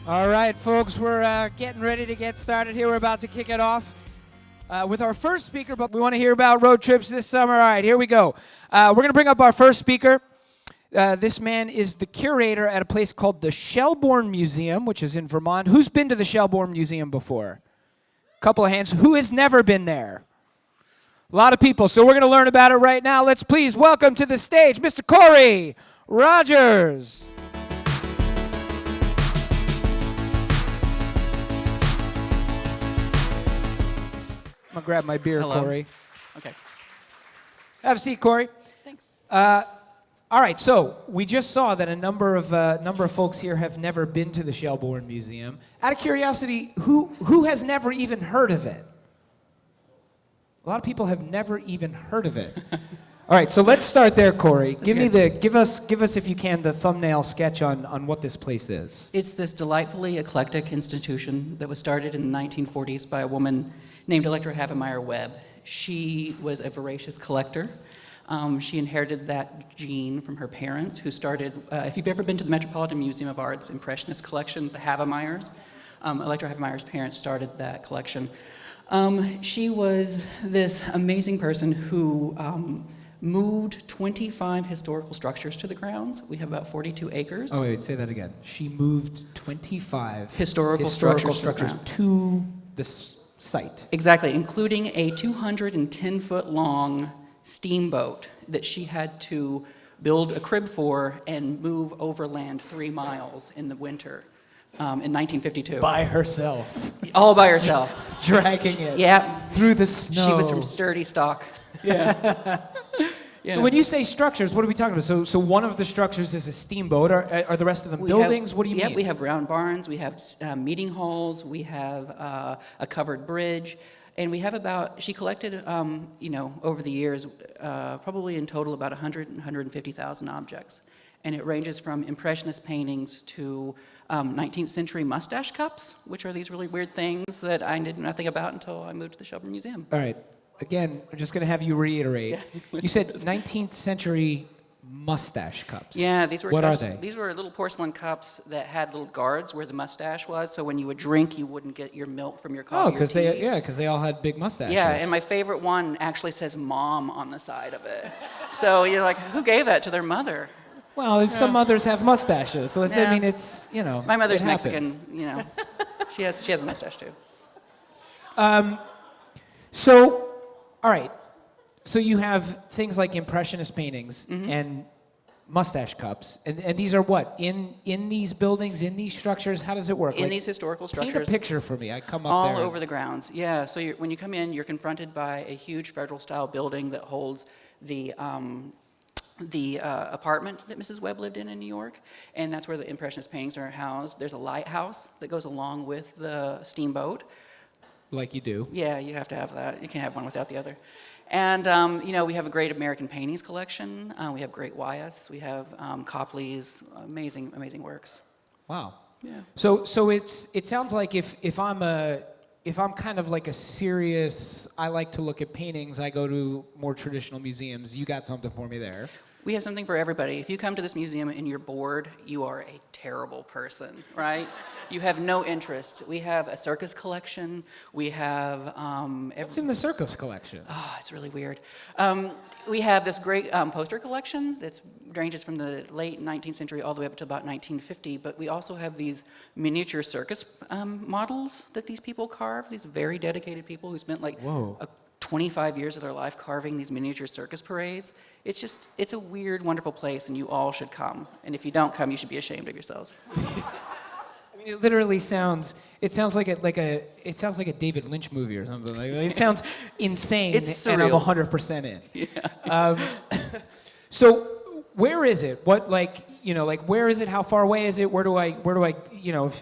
All right, folks, we're getting ready to get started here. We're about to kick it off with our first speaker, but we want to hear about road trips this summer. All right, here we go. We're going to bring up our first speaker. This man is the curator at a place called the Shelburne Museum, which is in Vermont. Who's been to the Shelburne Museum before? Couple of hands. Who has never been there? A lot of people. So we're going to learn about it right now. Let's please welcome to the stage Mr. Kory Rogers. I'm going to grab my beer, Hello. Kory. Okay. Have a seat, Kory. Thanks. All right, so we just saw that a number of folks here have never been to the Shelburne Museum. Out of curiosity, who has never even heard of it? A lot of people have never even heard of it. All right, so let's start there, Kory. Give us if you can the thumbnail sketch on what this place is. It's this delightfully eclectic institution that was started in the 1940s by a woman named Electra Havemeyer Webb. She was a voracious collector. She inherited that gene from her parents, who started, if you've ever been to the Metropolitan Museum of Art's Impressionist collection, the Havemeyers, Electra Havemeyer's parents started that collection. She was this amazing person who moved 25 historical structures to the grounds. We have about 42 acres. Oh, wait, say that again. She moved 25 historical structures to the site. Exactly, including a 210-foot-long steamboat that she had to build a crib for and move overland 3 miles in the winter in 1952. By herself. All by herself. Dragging it. Yeah. Through the snow. She was from sturdy stock. Yeah. Yeah. So when you say structures, what are we talking about? So one of the structures is a steamboat. Are the rest of them buildings? What do you mean? Yeah, we have round barns. We have meeting halls. We have a covered bridge. And we have she collected, over the years, probably in total about 150,000 objects. And it ranges from Impressionist paintings to 19th century mustache cups, which are these really weird things that I knew nothing about until I moved to the Shelburne Museum. All right. Again, I'm just going to have you reiterate. Yeah. You said 19th century mustache cups. Yeah, these were What are they? These were little porcelain cups that had little guards where the mustache was, so when you would drink, you wouldn't get your milk from your coffee. Oh, because they all had big mustaches. Yeah, and my favorite one actually says "Mom" on the side of it. So you're like, who gave that to their mother? Well, some mothers have mustaches, so Yeah. I mean, it's My mother's it happens. Mexican. She has a mustache too. So, all right. So you have things like Impressionist paintings and mustache cups, and these are what in these buildings, in these structures. How does it work? In these historical structures. Paint a picture for me. I come up all there. over the grounds. Yeah. So when you come in, you're confronted by a huge federal-style building that holds the apartment that Mrs. Webb lived in New York, and that's where the Impressionist paintings are housed. There's a lighthouse that goes along with the steamboat. Like you do. Yeah, you have to have that. You can't have one without the other. And, we have a great American paintings collection. We have great Wyeths. We have Copley's, amazing, amazing works. Wow. Yeah. So it sounds like if I'm kind of like a serious, I like to look at paintings, I go to more traditional museums. You got something for me there. We have something for everybody. If you come to this museum and you're bored, you are a terrible person, right? You have no interest. We have a circus collection. We have... What's in the circus collection? Oh, it's really weird. We have this great poster collection that ranges from the late 19th century all the way up to about 1950, but we also have these miniature circus models that these people carve, these very dedicated people who spent 25 years of their life carving these miniature circus parades. It's a weird, wonderful place, and you all should come. And if you don't come, you should be ashamed of yourselves. I mean, it literally sounds like a David Lynch movie or something. It sounds insane, It's and I'm surreal. 100% in. Yeah. So, where is it? Where is it? How far away is it? Where do I,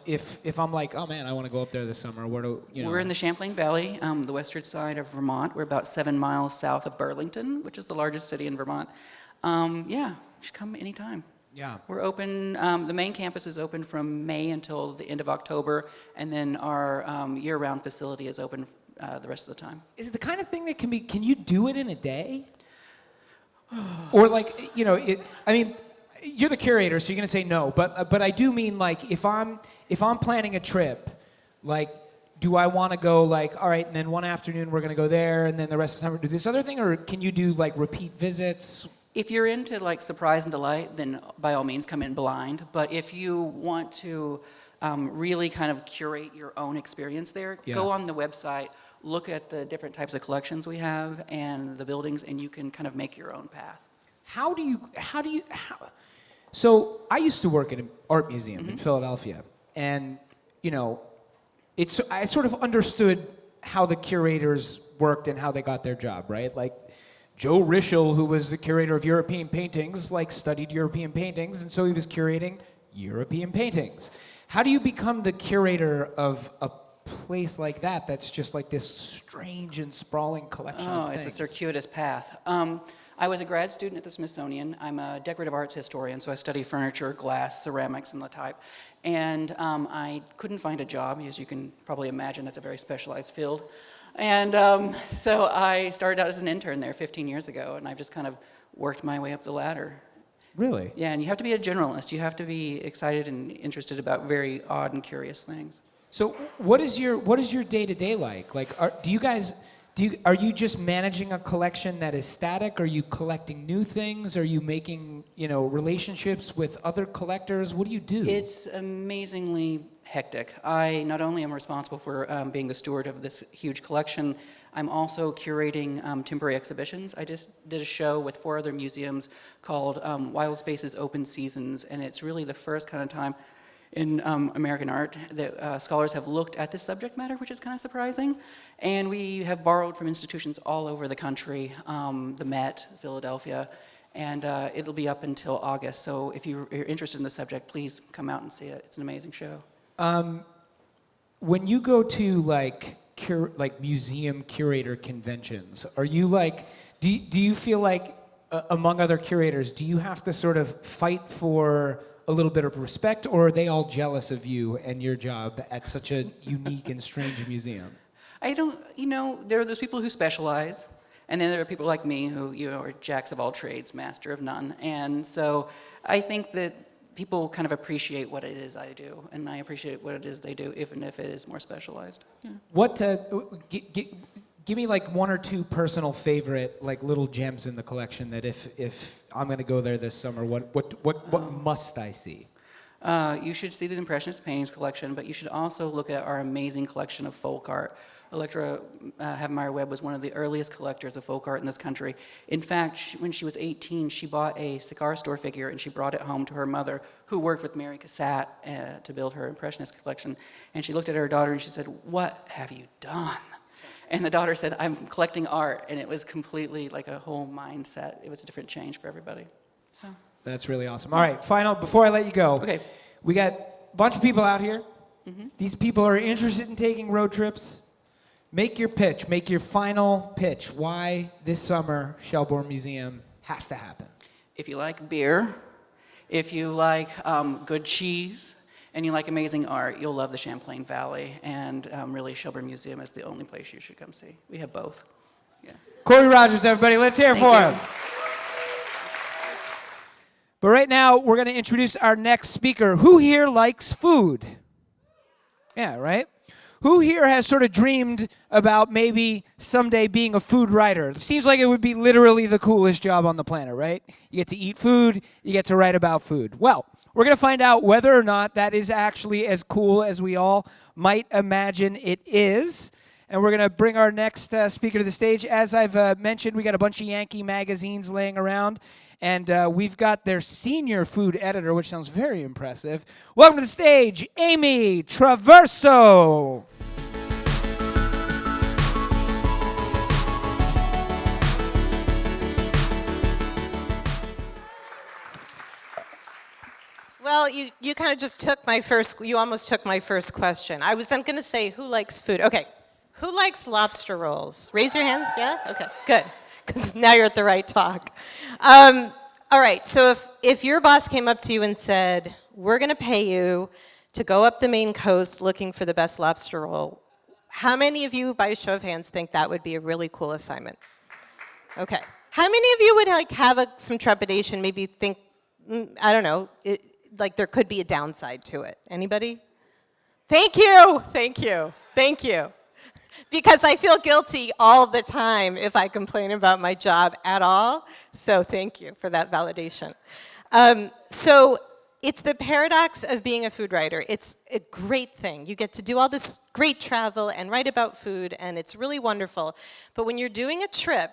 if I'm like, oh man, I want to go up there this summer, We're in the Champlain Valley, the western side of Vermont. We're about 7 miles south of Burlington, which is the largest city in Vermont. Just come anytime. Yeah. We're open, the main campus is open from May until the end of October, and then our year-round facility is open the rest of the time. Is it the kind of thing that can you do it in a day? Or you're the curator, so you're gonna say no. But I do mean like if I'm planning a trip, like do I want to go like all right, and then one afternoon we're gonna go there, and then the rest of the time we do this other thing, or can you do like repeat visits? If you're into like surprise and delight, then by all means come in blind. But if you want to really kind of curate your own experience there, go on the website, look at the different types of collections we have and the buildings, and you can kind of make your own path. So I used to work at an art museum in Philadelphia, and I sort of understood how the curators worked and how they got their job, right? Like Joe Rischel, who was the curator of European paintings, like studied European paintings, and so he was curating European paintings. How do you become the curator of a place like that that's just like this strange and sprawling collection of things? It's a circuitous path. I was a grad student at the Smithsonian. I'm a decorative arts historian, so I study furniture, glass, ceramics, and the type. And I couldn't find a job, as you can probably imagine. That's a very specialized field. And so I started out as an intern there 15 years ago, and I've just kind of worked my way up the ladder. Really? Yeah, and you have to be a generalist. You have to be excited and interested about very odd and curious things. So what is your day-to-day like? Like, are you just managing a collection that is static? Are you collecting new things? Are you making, relationships with other collectors? What do you do? It's amazingly hectic. I not only am responsible for being the steward of this huge collection, I'm also curating temporary exhibitions. I just did a show with 4 other museums called Wild Spaces Open Seasons, and it's really the first kind of time in American art that scholars have looked at this subject matter, which is kind of surprising. And we have borrowed from institutions all over the country, the Met, Philadelphia, and it'll be up until August. So if you're interested in the subject, please come out and see it. It's an amazing show. When you go to like museum curator conventions, are you like, do you feel like among other curators, do you have to sort of fight for a little bit of respect, or are they all jealous of you and your job at such a unique and strange museum? I don't, there are those people who specialize, and then there are people like me who, are jacks of all trades, master of none. And so I think that people kind of appreciate what it is I do, and I appreciate what it is they do, even if it is more specialized. Yeah. What, give me like 1 or 2 personal favorite like little gems in the collection that if I'm going to go there this summer, what must I see? You should see the Impressionist paintings collection, but you should also look at our amazing collection of folk art. Electra Havemeyer-Webb was one of the earliest collectors of folk art in this country. In fact, when she was 18, she bought a cigar store figure and she brought it home to her mother, who worked with Mary Cassatt to build her Impressionist collection. And she looked at her daughter and she said, "What have you done?" And the daughter said, "I'm collecting art," and it was completely like a whole mindset. It was a different change for everybody. So that's really awesome. All right, final, before I let you go, okay. We got a bunch of people out here. These people are interested in taking road trips. Make your pitch. Make your final pitch. Why this summer Shelburne Museum has to happen. If you like beer, if you like good cheese, and you like amazing art, you'll love the Champlain Valley. And really, Shelburne Museum is the only place you should come see. We have both. Yeah. Kory Rogers, everybody. Let's hear it for him. But right now, we're going to introduce our next speaker. Who here likes food? Yeah, right? Who here has sort of dreamed about maybe someday being a food writer? It seems like it would be literally the coolest job on the planet, right? You get to eat food, you get to write about food. Well, we're going to find out whether or not that is actually as cool as we all might imagine it is. And we're going to bring our next speaker to the stage. As I've mentioned, we got a bunch of Yankee magazines laying around. And we've got their senior food editor, which sounds very impressive. Welcome to the stage, Amy Traverso. Well, you kind of just took you almost took my first question. I'm going to say, who likes food? Okay, who likes lobster rolls? Raise your hand, yeah? Okay, good, because now you're at the right talk. All right, so if your boss came up to you and said, we're going to pay you to go up the Maine coast looking for the best lobster roll, how many of you, by a show of hands, think that would be a really cool assignment? Okay. How many of you would have some trepidation, maybe think I don't know, like there could be a downside to it. Anybody? Thank you, thank you, thank you. Because I feel guilty all the time if I complain about my job at all. So thank you for that validation. So it's the paradox of being a food writer. It's a great thing. You get to do all this great travel and write about food, and it's really wonderful. But when you're doing a trip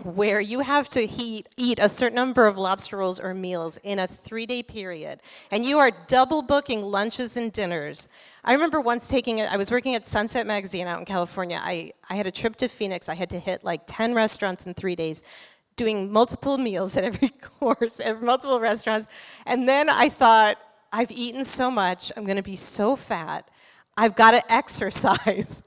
where you have to eat a certain number of lobster rolls or meals in a 3-day period, and you are double booking lunches and dinners. I remember once I was working at Sunset Magazine out in California. I had a trip to Phoenix. I had to hit like 10 restaurants in 3 days, doing multiple meals at every course, at multiple restaurants. And then I thought, I've eaten so much, I'm gonna be so fat, I've gotta exercise.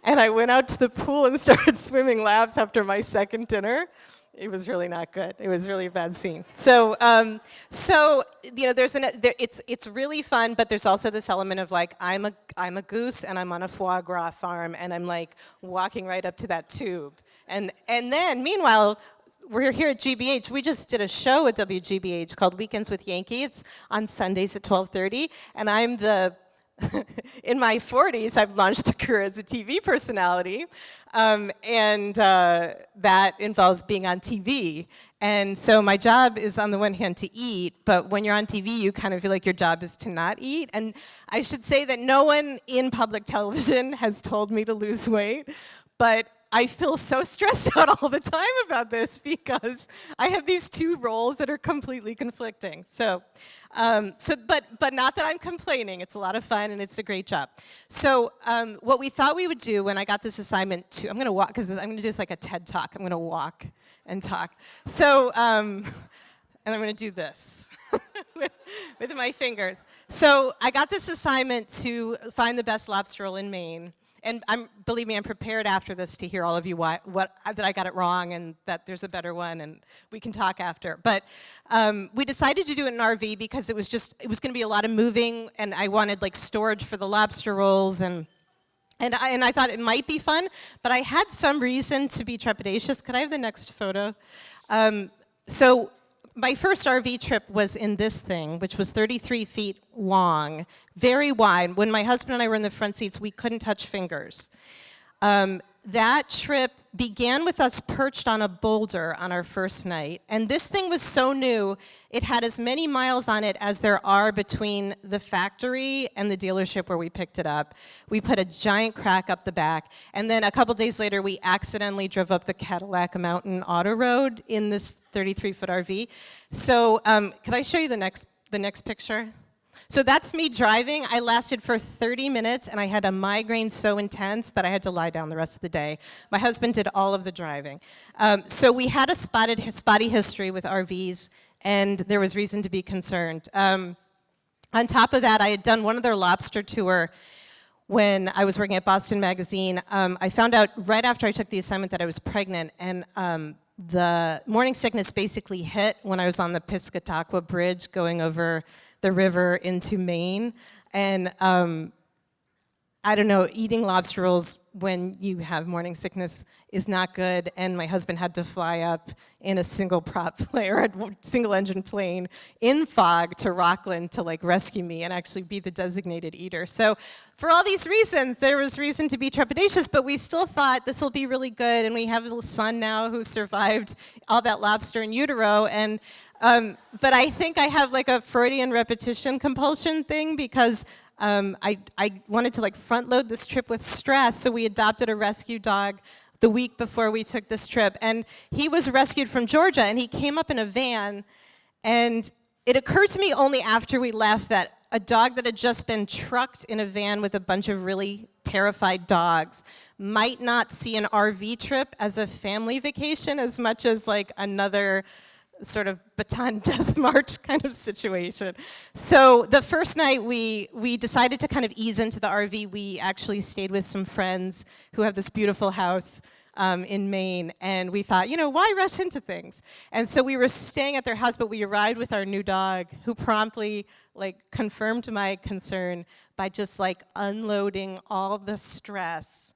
And I went out to the pool and started swimming laps after my second dinner. It was really not good. It was really a bad scene. So you know, it's really fun, but there's also this element of like, I'm a goose and I'm on a foie gras farm and I'm like walking right up to that tube. And then, meanwhile, we're here at GBH. We just did a show at WGBH called Weekends with Yankee. It's on Sundays at 12:30, and I'm in my 40s, I've launched a career as a TV personality, and that involves being on TV. And so my job is, on the one hand, to eat, but when you're on TV, you kind of feel like your job is to not eat. And I should say that no one in public television has told me to lose weight, but I feel so stressed out all the time about this because I have these two roles that are completely conflicting. But not that I'm complaining. It's a lot of fun and it's a great job. So what we thought we would do when I got this assignment I'm gonna walk, because I'm gonna do this like a TED Talk. I'm gonna walk and talk. So, and I'm gonna do this with my fingers. So I got this assignment to find the best lobster roll in Maine. And believe me, I'm prepared after this to hear all of you that I got it wrong and that there's a better one, and we can talk after. But we decided to do it in an RV because it was going to be a lot of moving, and I wanted like storage for the lobster rolls, and I thought it might be fun, but I had some reason to be trepidatious. Could I have the next photo? So my first RV trip was in this thing, which was 33 feet long, very wide. When my husband and I were in the front seats, we couldn't touch fingers. That trip began with us perched on a boulder on our first night. And this thing was so new, it had as many miles on it as there are between the factory and the dealership where we picked it up. We put a giant crack up the back. And then a couple days later, we accidentally drove up the Cadillac Mountain Auto Road in this 33-foot RV. So could I show you the next picture? So that's me driving. I lasted for 30 minutes, and I had a migraine so intense that I had to lie down the rest of the day. My husband did all of the driving. So we had a spotty history with RVs, and there was reason to be concerned. On top of that, I had done one other lobster tour when I was working at Boston Magazine. I found out right after I took the assignment that I was pregnant, and the morning sickness basically hit when I was on the Piscataqua Bridge going over the river into Maine. And I don't know, eating lobster rolls when you have morning sickness is not good, and my husband had to fly up in a single engine plane in fog to Rockland to like rescue me and actually be the designated eater. So for all these reasons, there was reason to be trepidatious, but we still thought this will be really good, and we have a little son now who survived all that lobster in utero, and but I think I have like a Freudian repetition compulsion thing because I wanted to like front load this trip with stress, so we adopted a rescue dog the week before we took this trip. And he was rescued from Georgia, and he came up in a van, and it occurred to me only after we left that a dog that had just been trucked in a van with a bunch of really terrified dogs might not see an RV trip as a family vacation as much as like another sort of Bataan Death March kind of situation. So the first night we decided to kind of ease into the RV. We actually stayed with some friends who have this beautiful house in Maine, and we thought, you know, why rush into things? And so we were staying at their house, but we arrived with our new dog, who promptly like confirmed my concern by just like unloading all the stress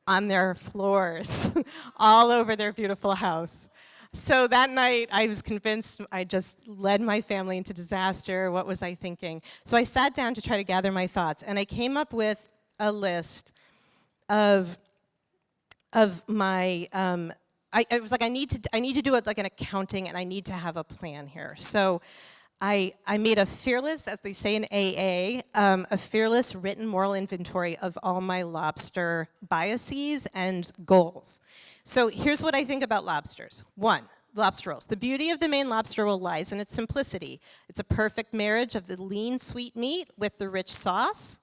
on their floors all over their beautiful house. So that night, I was convinced I just led my family into disaster. What was I thinking? So I sat down to try to gather my thoughts, and I came up with a list of my. I was like, I need to do it like an accounting, and I need to have a plan here. So I made a fearless, as they say in AA, a fearless written moral inventory of all my lobster biases and goals. So here's what I think about lobsters. 1, lobster rolls. The beauty of the Maine lobster roll lies in its simplicity. It's a perfect marriage of the lean, sweet meat with the rich sauce.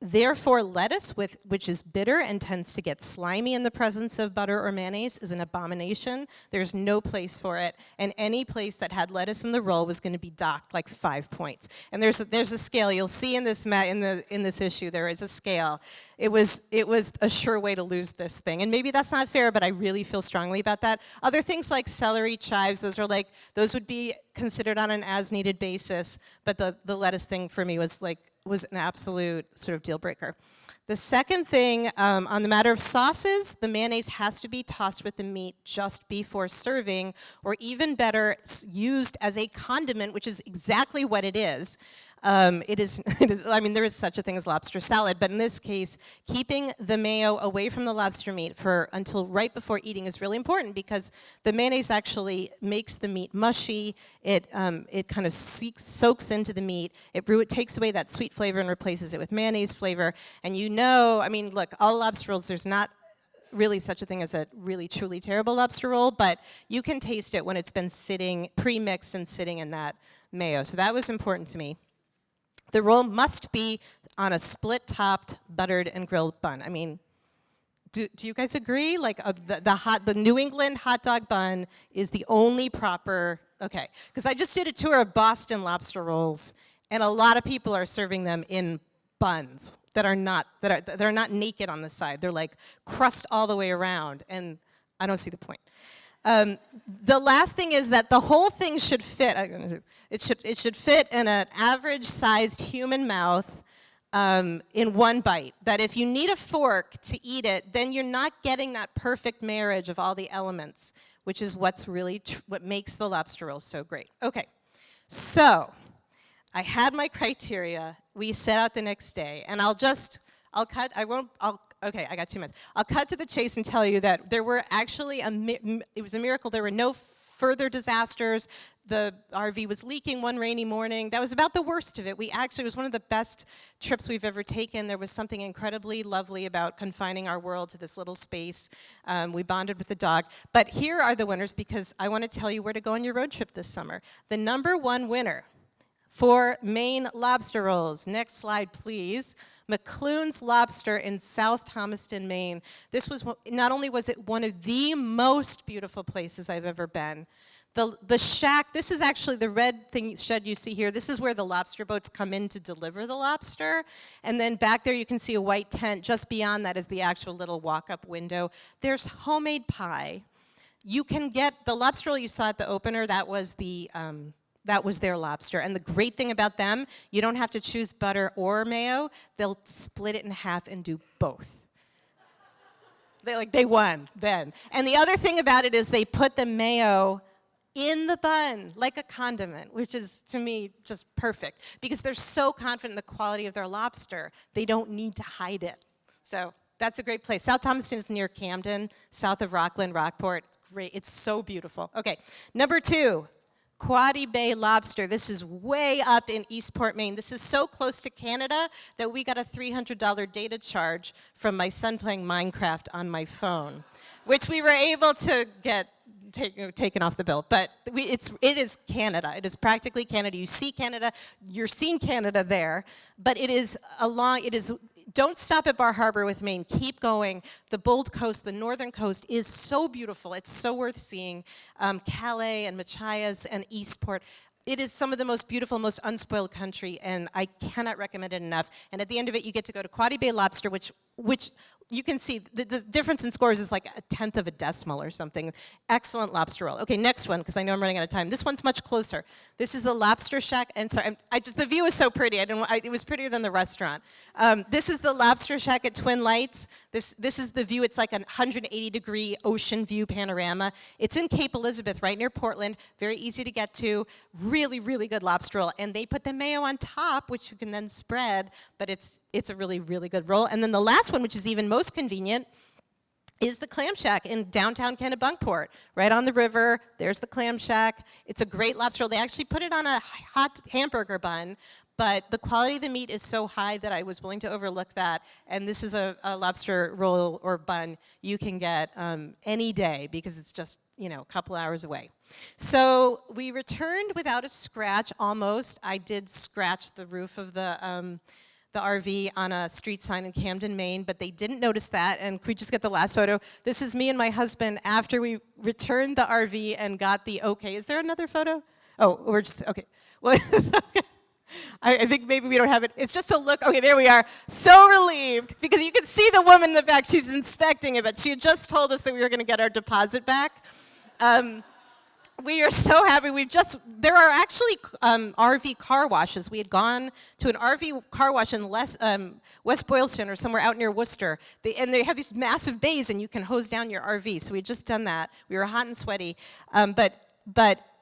Therefore, lettuce, which is bitter and tends to get slimy in the presence of butter or mayonnaise, is an abomination. There's no place for it, and any place that had lettuce in the roll was going to be docked like 5 points. And there's a scale. You'll see in this in this issue there is a scale. It was a sure way to lose this thing, and maybe that's not fair, but I really feel strongly about that. Other things like celery, chives, those would be considered on an as-needed basis, but the lettuce thing for me was an absolute sort of deal breaker. The second thing, on the matter of sauces, the mayonnaise has to be tossed with the meat just before serving, or even better, used as a condiment, which is exactly what it is. It is, I mean, there is such a thing as lobster salad, but in this case, keeping the mayo away from the lobster meat until right before eating is really important, because the mayonnaise actually makes the meat mushy. It kind of soaks into the meat. It takes away that sweet flavor and replaces it with mayonnaise flavor. And I mean, look, all lobster rolls, there's not really such a thing as a really truly terrible lobster roll, but you can taste it when it's been sitting, pre-mixed and sitting in that mayo. So that was important to me. The roll must be on a split-topped, buttered, and grilled bun. I mean, do you guys agree? Like the New England hot dog bun is the only proper. Okay, because I just did a tour of Boston lobster rolls, and a lot of people are serving them in buns that are not naked on the side. They're like crust all the way around, and I don't see the point. The last thing is that the whole thing should fit. It should fit in an average-sized human mouth in one bite. That if you need a fork to eat it, then you're not getting that perfect marriage of all the elements, which is what's really what makes the lobster roll so great. Okay, so I had my criteria. We set out the next day, and Okay, I got 2 minutes. I'll cut to the chase and tell you that there were actually it was a miracle. There were no further disasters. The RV was leaking one rainy morning. That was about the worst of it. It was one of the best trips we've ever taken. There was something incredibly lovely about confining our world to this little space. We bonded with the dog. But here are the winners, because I want to tell you where to go on your road trip this summer. The #1 winner for Maine lobster rolls. Next slide, please. McClune's Lobster in South Thomaston, Maine. Not only was it one of the most beautiful places I've ever been. The shack, this is actually the red shed you see here. This is where the lobster boats come in to deliver the lobster. And then back there you can see a white tent. Just beyond that is the actual little walk-up window. There's homemade pie. You can get the lobster roll you saw at the opener. That was their lobster. And the great thing about them, you don't have to choose butter or mayo. They'll split it in half and do both. They won then. And the other thing about it is they put the mayo in the bun like a condiment, which is, to me, just perfect. Because they're so confident in the quality of their lobster, they don't need to hide it. So that's a great place. South Thomaston is near Camden, south of Rockland, Rockport. Great. It's so beautiful. Okay, #2. Quoddy Bay Lobster. This is way up in Eastport, Maine. This is so close to Canada that we got a $300 data charge from my son playing Minecraft on my phone, which we were able to get taken off the bill. But it is Canada. It is practically Canada. You see Canada. You're seeing Canada there. But don't stop at Bar Harbor with Maine. Keep going. The Bold Coast, the northern coast, is so beautiful. It's so worth seeing. Calais and Machias and Eastport. It is some of the most beautiful, most unspoiled country, and I cannot recommend it enough. And at the end of it, you get to go to Quoddy Bay Lobster, which which you can see the difference in scores is like 1/10 of a decimal or something. Excellent lobster roll. Okay, next one, because I know I'm running out of time. This one's much closer. This is the Lobster Shack, and sorry, the view is so pretty. It was prettier than the restaurant. This is the Lobster Shack at Twin Lights. This is the view. It's like a 180-degree ocean view panorama. It's in Cape Elizabeth, right near Portland. Very easy to get to. Really, really good lobster roll. And they put the mayo on top, which you can then spread, but it's a really, really good roll. And then the last one, which is even most convenient, is the Clam Shack in downtown Kennebunkport, right on the river. There's the Clam Shack. It's a great lobster roll. They actually put it on a hot hamburger bun, but the quality of the meat is so high that I was willing to overlook that. And this is a lobster roll or bun you can get any day because it's just, a couple hours away. So we returned without a scratch, almost. I did scratch the roof of the RV on a street sign in Camden, Maine, but they didn't notice that. And could we just get the last photo? This is me and my husband after we returned the RV and got the okay. Is there another photo? Oh, we're just, okay. Well, I think maybe we don't have it. It's just a look. Okay, there we are. So relieved, because you can see the woman in the back. She's inspecting it, but she had just told us that we were going to get our deposit back. We are so happy. There are actually RV car washes. We had gone to an RV car wash in West Boylston or somewhere out near Worcester. And they have these massive bays, and you can hose down your RV. So we had just done that. We were hot and sweaty. But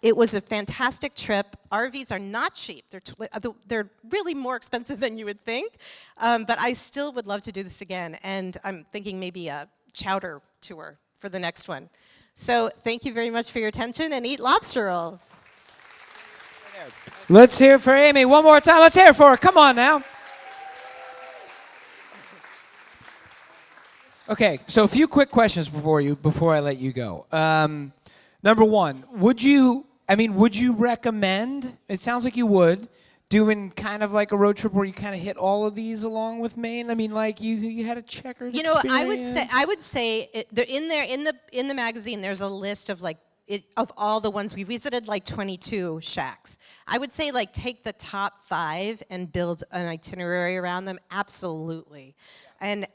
it was a fantastic trip. RVs are not cheap. They're really more expensive than you would think. But I still would love to do this again. And I'm thinking maybe a chowder tour for the next one. So thank you very much for your attention, and eat lobster rolls. Let's hear it for Amy one more time. Let's hear it for her. Come on now. Okay, so a few quick questions before I let you go. Number one, would you recommend, it sounds like you would, doing kind of like a road trip where you kind of hit all of these along with Maine? I mean, like you had a checkered experience. I would say in the magazine there's a list of of all the ones we visited, like 22 shacks. I would say take the top 5 and build an itinerary around them. Absolutely. And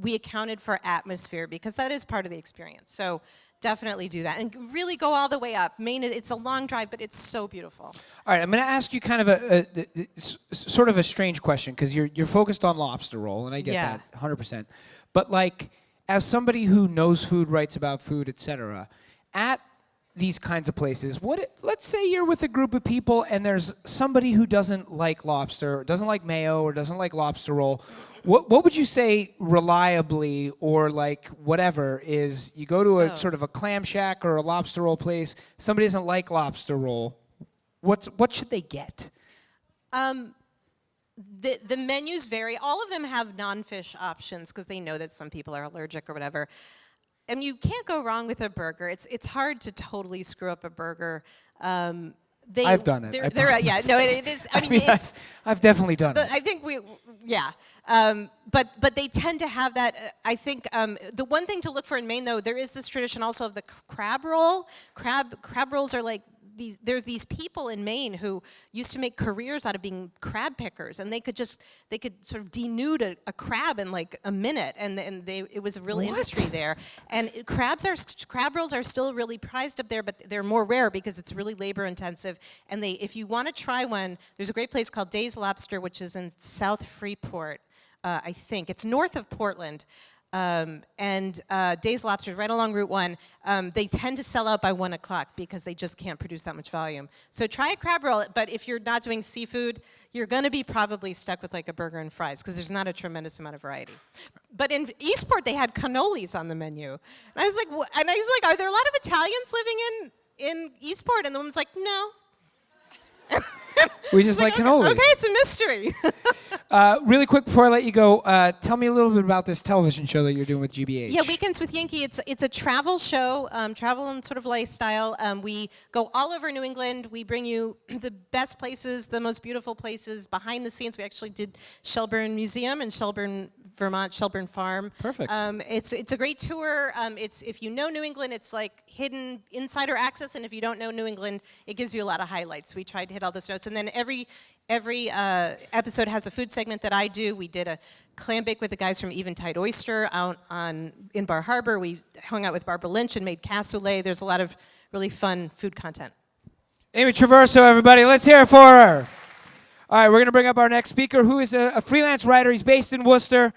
we accounted for atmosphere because that is part of the experience. So definitely do that, and really go all the way up. Maine, it's a long drive, but it's so beautiful. All right, I'm going to ask you kind of a sort of a strange question, because you're focused on lobster roll, and I get that 100%. But as somebody who knows food, writes about food, etc., at these kinds of places, let's say you're with a group of people and there's somebody who doesn't like lobster, or doesn't like mayo, or doesn't like lobster roll. What would you say reliably, or whatever, is you go to a sort of a clam shack or a lobster roll place, somebody doesn't like lobster roll, what should they get? The menus vary. All of them have non-fish options because they know that some people are allergic or whatever. And you can't go wrong with a burger. It's hard to totally screw up a burger. I've done it. It is. I mean, I've definitely done it. I think but they tend to have that. I think the one thing to look for in Maine, though, there is this tradition also of the crab roll. Crab rolls are there's these people in Maine who used to make careers out of being crab pickers, and they could sort of denude a crab in a minute, and it was a real industry there. And crab rolls are still really prized up there, but they're more rare because it's really labor intensive. And if you want to try one, there's a great place called Days Lobster, which is in South Freeport, I think. It's north of Portland. And Days Lobster, right along Route 1, they tend to sell out by 1 o'clock because they just can't produce that much volume. So try a crab roll, but if you're not doing seafood, you're going to be probably stuck with a burger and fries because there's not a tremendous amount of variety. But in Eastport, they had cannolis on the menu. And I was like, are there a lot of Italians living in Eastport? And the woman's like, no. We just like cannolis. Okay, it's a mystery. Really quick before I let you go, tell me a little bit about this television show that you're doing with GBH. Yeah, Weekends with Yankee. It's a travel show, travel and sort of lifestyle. We go all over New England. We bring you the best places, the most beautiful places behind the scenes. We actually did Shelburne Museum and Shelburne Vermont, Shelburne Farm. Perfect. It's a great tour. It's if you know New England, it's like hidden insider access, and if you don't know New England, it gives you a lot of highlights. We tried to hit all those notes, and then every episode has a food segment that I do. We did a clam bake with the guys from Eventide Oyster out in Bar Harbor. We hung out with Barbara Lynch and made cassoulet. There's a lot of really fun food content. Amy Traverso, everybody. Let's hear it for her. All right, we're going to bring up our next speaker, who is a freelance writer. He's based in Worcester.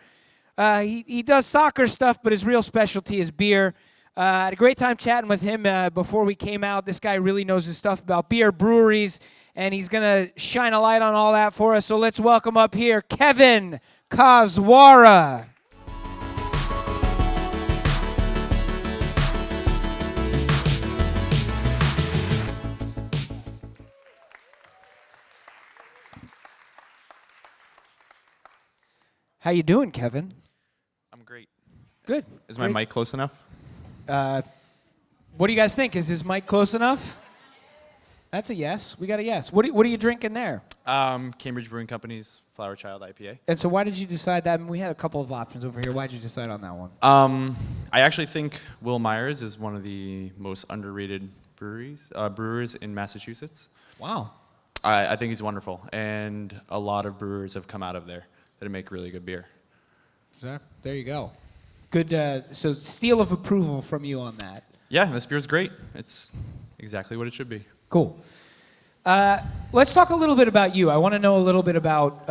He does soccer stuff, but his real specialty is beer. I had a great time chatting with him before we came out. This guy really knows his stuff about beer, breweries, and he's going to shine a light on all that for us. So let's welcome up here Kevin Koczwara. How you doing, Kevin? I'm great. Good. Is my mic close enough? What do you guys think? Is his mic close enough? That's a yes. We got a yes. What are you drinking there? Cambridge Brewing Company's Flower Child IPA. And so why did you decide that? I mean, we had a couple of options over here. Why did you decide on that one? I actually think Will Myers is one of the most underrated brewers in Massachusetts. Wow. I think he's wonderful, and a lot of brewers have come out of there that make really good beer. There you go. Good. So seal of approval from you on that. Yeah, this beer's great. It's exactly what it should be. Cool. Let's talk a little bit about you. I want to know a little bit about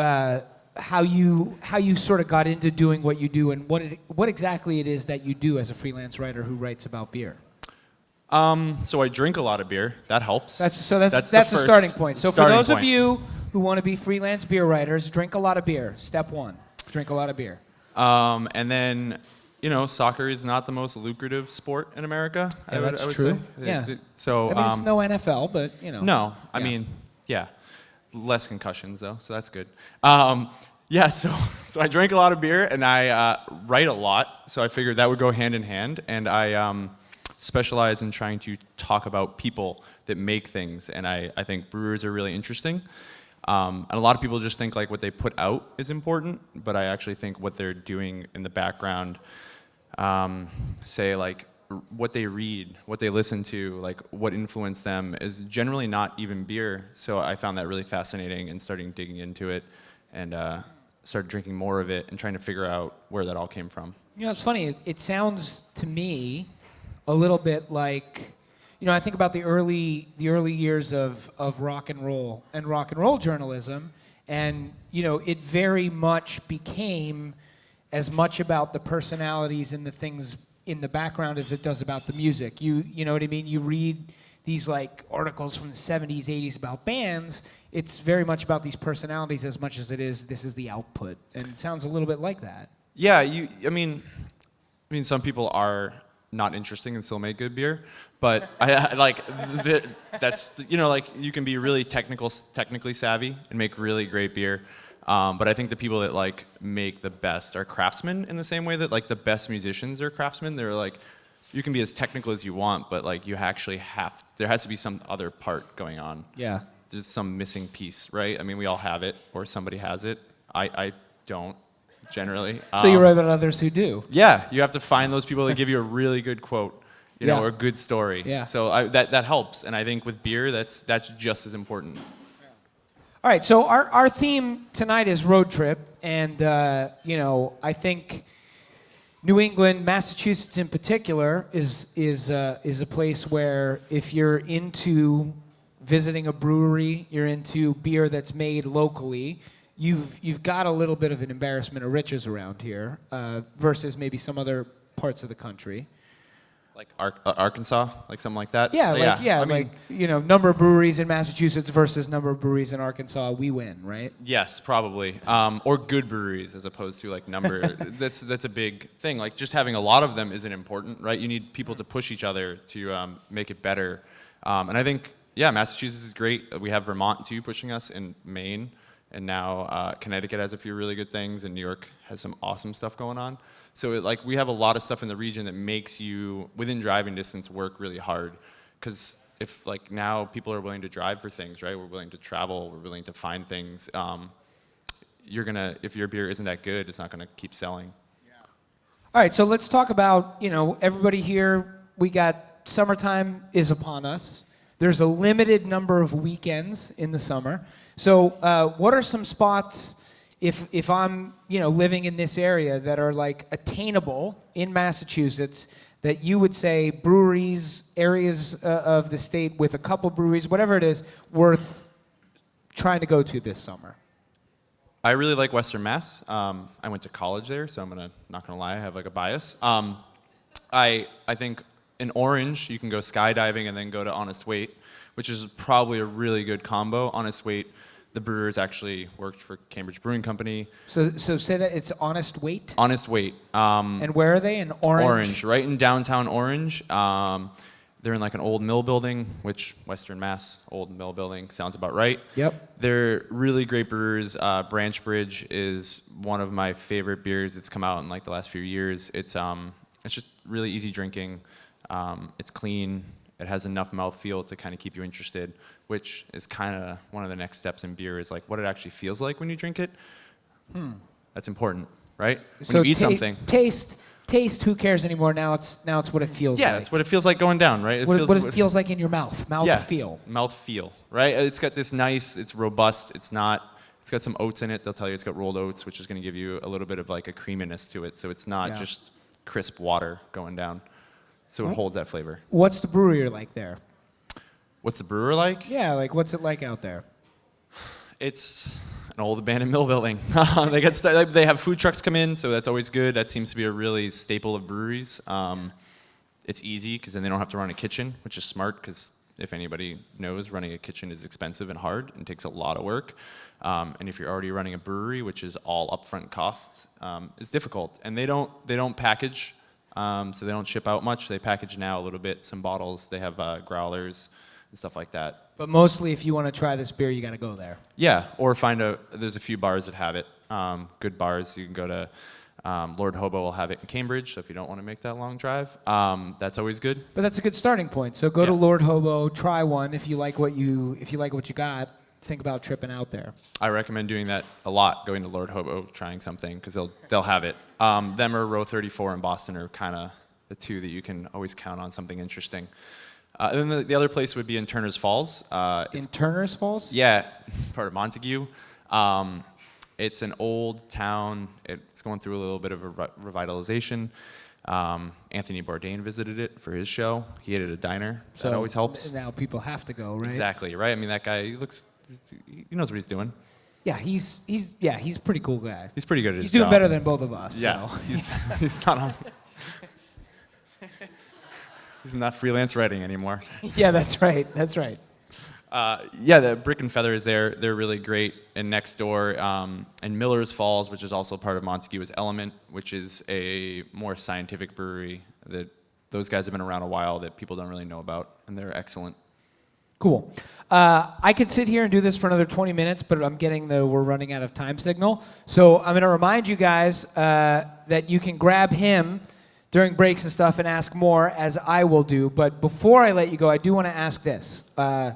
how you sort of got into doing what you do, and what exactly it is that you do as a freelance writer who writes about beer. So I drink a lot of beer. That helps. That's the starting point. So for those of you who want to be freelance beer writers, drink a lot of beer. Step one, drink a lot of beer. And then, soccer is not the most lucrative sport in America. Yeah, I would true. Say. Yeah. So, I mean, it's no NFL, but No, I Yeah. mean, yeah, less concussions though, so that's good. So I drink a lot of beer and I write a lot. So I figured that would go hand in hand, and I specialize in trying to talk about people that make things, and I think brewers are really interesting. And a lot of people just think like what they put out is important, but I actually think what they're doing in the background, say like what they read, what they listen to, like what influenced them is generally not even beer. So I found that really fascinating and starting digging into it, and started drinking more of it and trying to figure out where that all came from. It's funny. It sounds to me a little bit like, I think about the early years of rock and roll journalism, and it very much became as much about the personalities and the things in the background as it does about the music. You know what I mean? You read these like articles from the 70s, 80s about bands. It's very much about these personalities as much as this is the output, and it sounds a little bit like that. Yeah, I mean, some people are not interesting and still make good beer, but that's like you can be really technically savvy and make really great beer, but I think the people that like make the best are craftsmen in the same way that like the best musicians are craftsmen. They're like, you can be as technical as you want, but like you actually there has to be some other part going on. Yeah. There's some missing piece, right? I mean, we all have it, or somebody has it. I don't. Generally. So you write about others who do. Yeah, you have to find those people that give you a really good quote, or a good story. Yeah. So that helps, and I think with beer, that's just as important. All right, so our theme tonight is road trip, and I think New England, Massachusetts in particular, is a place where if you're into visiting a brewery, you're into beer that's made locally, you've got a little bit of an embarrassment of riches around here versus maybe some other parts of the country. Like Arkansas, like something like that? Yeah, number of breweries in Massachusetts versus number of breweries in Arkansas, we win, right? Yes, probably. Or good breweries as opposed to like number. That's a big thing. Like just having a lot of them isn't important, right? You need people to push each other to make it better. And I think, Massachusetts is great. We have Vermont too pushing us, and Maine. And now Connecticut has a few really good things, and New York has some awesome stuff going on. So we have a lot of stuff in the region that makes you, within driving distance, work really hard. Because if now people are willing to drive for things, right? We're willing to travel, we're willing to find things. if your beer isn't that good, it's not gonna keep selling. All right, so let's talk about, everybody here, we got summertime is upon us. There's a limited number of weekends in the summer. So what are some spots, if I'm, living in this area that are like attainable in Massachusetts, that you would say breweries, areas of the state with a couple breweries, whatever it is, worth trying to go to this summer? I really like Western Mass. I went to college there, so not gonna lie, I have like a bias. I think in Orange, you can go skydiving and then go to Honest Wait, which is probably a really good combo. Honest Wait, the brewers actually worked for Cambridge Brewing Company. So say that it's Honest Wait? Honest Wait. And where are they? In Orange? Orange, right in downtown Orange. They're in like an old mill building, which Western Mass, old mill building, sounds about right. Yep. They're really great brewers. Branch Bridge is one of my favorite beers. It's come out in like the last few years. It's just really easy drinking. It's clean. It has enough mouthfeel to kind of keep you interested, which is kind of one of the next steps in beer is like what it actually feels like when you drink it. That's important, right? When you eat something. Taste, who cares anymore? Now it's what it feels like. Yeah, it's what it feels like going down, right? What it feels like in your mouth. Feel. Mouth feel, right? It's got this nice, it's robust, it's got some oats in it. They'll tell you it's got rolled oats, which is going to give you a little bit of like a creaminess to it. So it's not just crisp water going down. So it holds that flavor. What's the brewery like there? What's the brewer like? Yeah, like what's it like out there? It's an old abandoned mill building. They have food trucks come in, so that's always good. That seems to be a really staple of breweries. It's easy because then they don't have to run a kitchen, which is smart because if anybody knows, running a kitchen is expensive and hard and takes a lot of work. And if you're already running a brewery, which is all upfront costs, it's difficult. And they don't package, so they don't ship out much. They package now a little bit, some bottles. They have growlers and stuff like that. But mostly, if you want to try this beer, you got to go there. Yeah, or there's a few bars that have it. Good bars. You can go to Lord Hobo will have it in Cambridge, so if you don't want to make that long drive, that's always good. But that's a good starting point. So go to Lord Hobo, try one. If you like what you got, think about tripping out there. I recommend doing that a lot. Going to Lord Hobo, trying something because they'll have it. Them or Row 34 in Boston are kind of the two that you can always count on something interesting. And then the other place would be in Turner's Falls. In Turner's Falls? Yeah, it's part of Montague. It's an old town. It's going through a little bit of a revitalization. Anthony Bourdain visited it for his show. He ate at a diner. So that always helps. Now people have to go, right? Exactly, right? I mean, that guy, he knows what he's doing. Yeah, he's a pretty cool guy. He's pretty good at his He's doing job. better than both of us. Yeah, So. he's not on. He's not freelance writing anymore. Yeah, that's right. That's right. The Brick and Feather is there. They're really great. And next door, in Miller's Falls, which is also part of Montague, is Element, which is a more scientific brewery that those guys have been around a while that people don't really know about, and they're excellent. Cool. I could sit here and do this for another 20 minutes, but I'm getting we're running out of time signal. So I'm going to remind you guys that you can grab him during breaks and stuff and ask more, as I will do. But before I let you go, I do want to ask this. I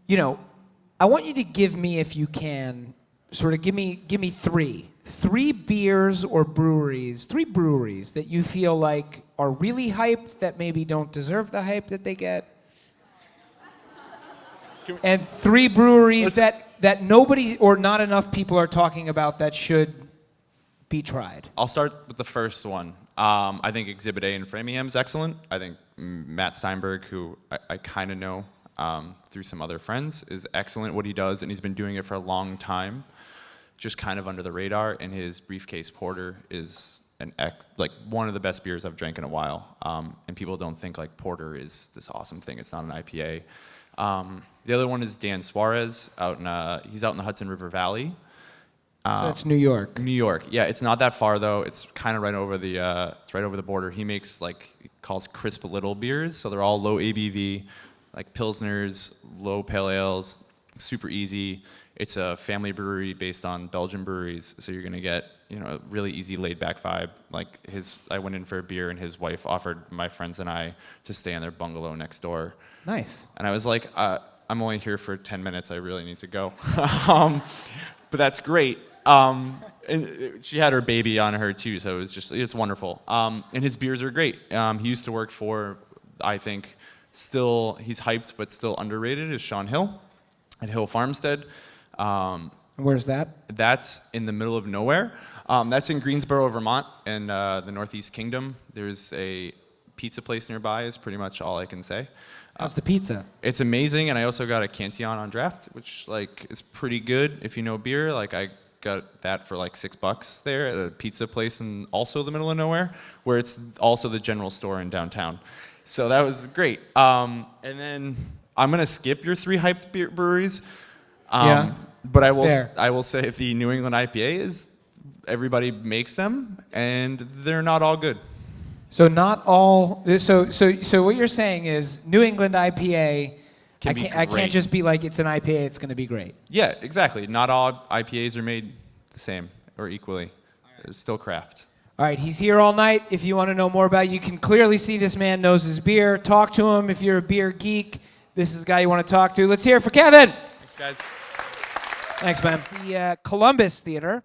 want you to give me, if you can, sort of give me three beers or breweries that you feel like are really hyped that maybe don't deserve the hype that they get. And three breweries that nobody or not enough people are talking about that should be tried. I'll start with the first one. I think Exhibit A in Framingham is excellent. I think Matt Steinberg, who I kind of know through some other friends, is excellent what he does, and he's been doing it for a long time, just kind of under the radar. And his Briefcase Porter is one of the best beers I've drank in a while. And people don't think like porter is this awesome thing. It's not an IPA. The other one is Dan Suarez he's out in the Hudson River Valley. So that's New York. New York, yeah. It's not that far though. It's kind of right over the border. He makes he calls crisp little beers, so they're all low ABV, like pilsners, low pale ales, super easy. It's a family brewery based on Belgian breweries, so you're gonna get a really easy laid back vibe. I went in for a beer and his wife offered my friends and I to stay in their bungalow next door. Nice. And I was like, I'm only here for 10 minutes. I really need to go. But that's great. And she had her baby on her too, so it's wonderful. And his beers are great. He used to work for, I think, still he's hyped but still underrated, is Sean Hill at Hill Farmstead. Where's that? That's in the middle of nowhere. That's in Greensboro, Vermont, in the Northeast Kingdom. There's a pizza place nearby, is pretty much all I can say. How's the pizza? It's amazing, and I also got a Cantillon on draft, which like is pretty good if you know beer. Like I got that for like $6 there at a pizza place in also the middle of nowhere, where it's also the general store in downtown. So that was great. And then I'm gonna skip your 3 hyped breweries. Yeah. But I will say the New England IPA is everybody makes them, and they're not all good. So not all. So what you're saying is New England IPA. I can't just be like it's an IPA. It's going to be great. Yeah, exactly. Not all IPAs are made the same or equally. It's still craft. All right, he's here all night. If you want to know more about it, you can clearly see this man knows his beer. Talk to him if you're a beer geek. This is the guy you want to talk to. Let's hear it for Kevin. Thanks, guys. Thanks, man. The Columbus Theater,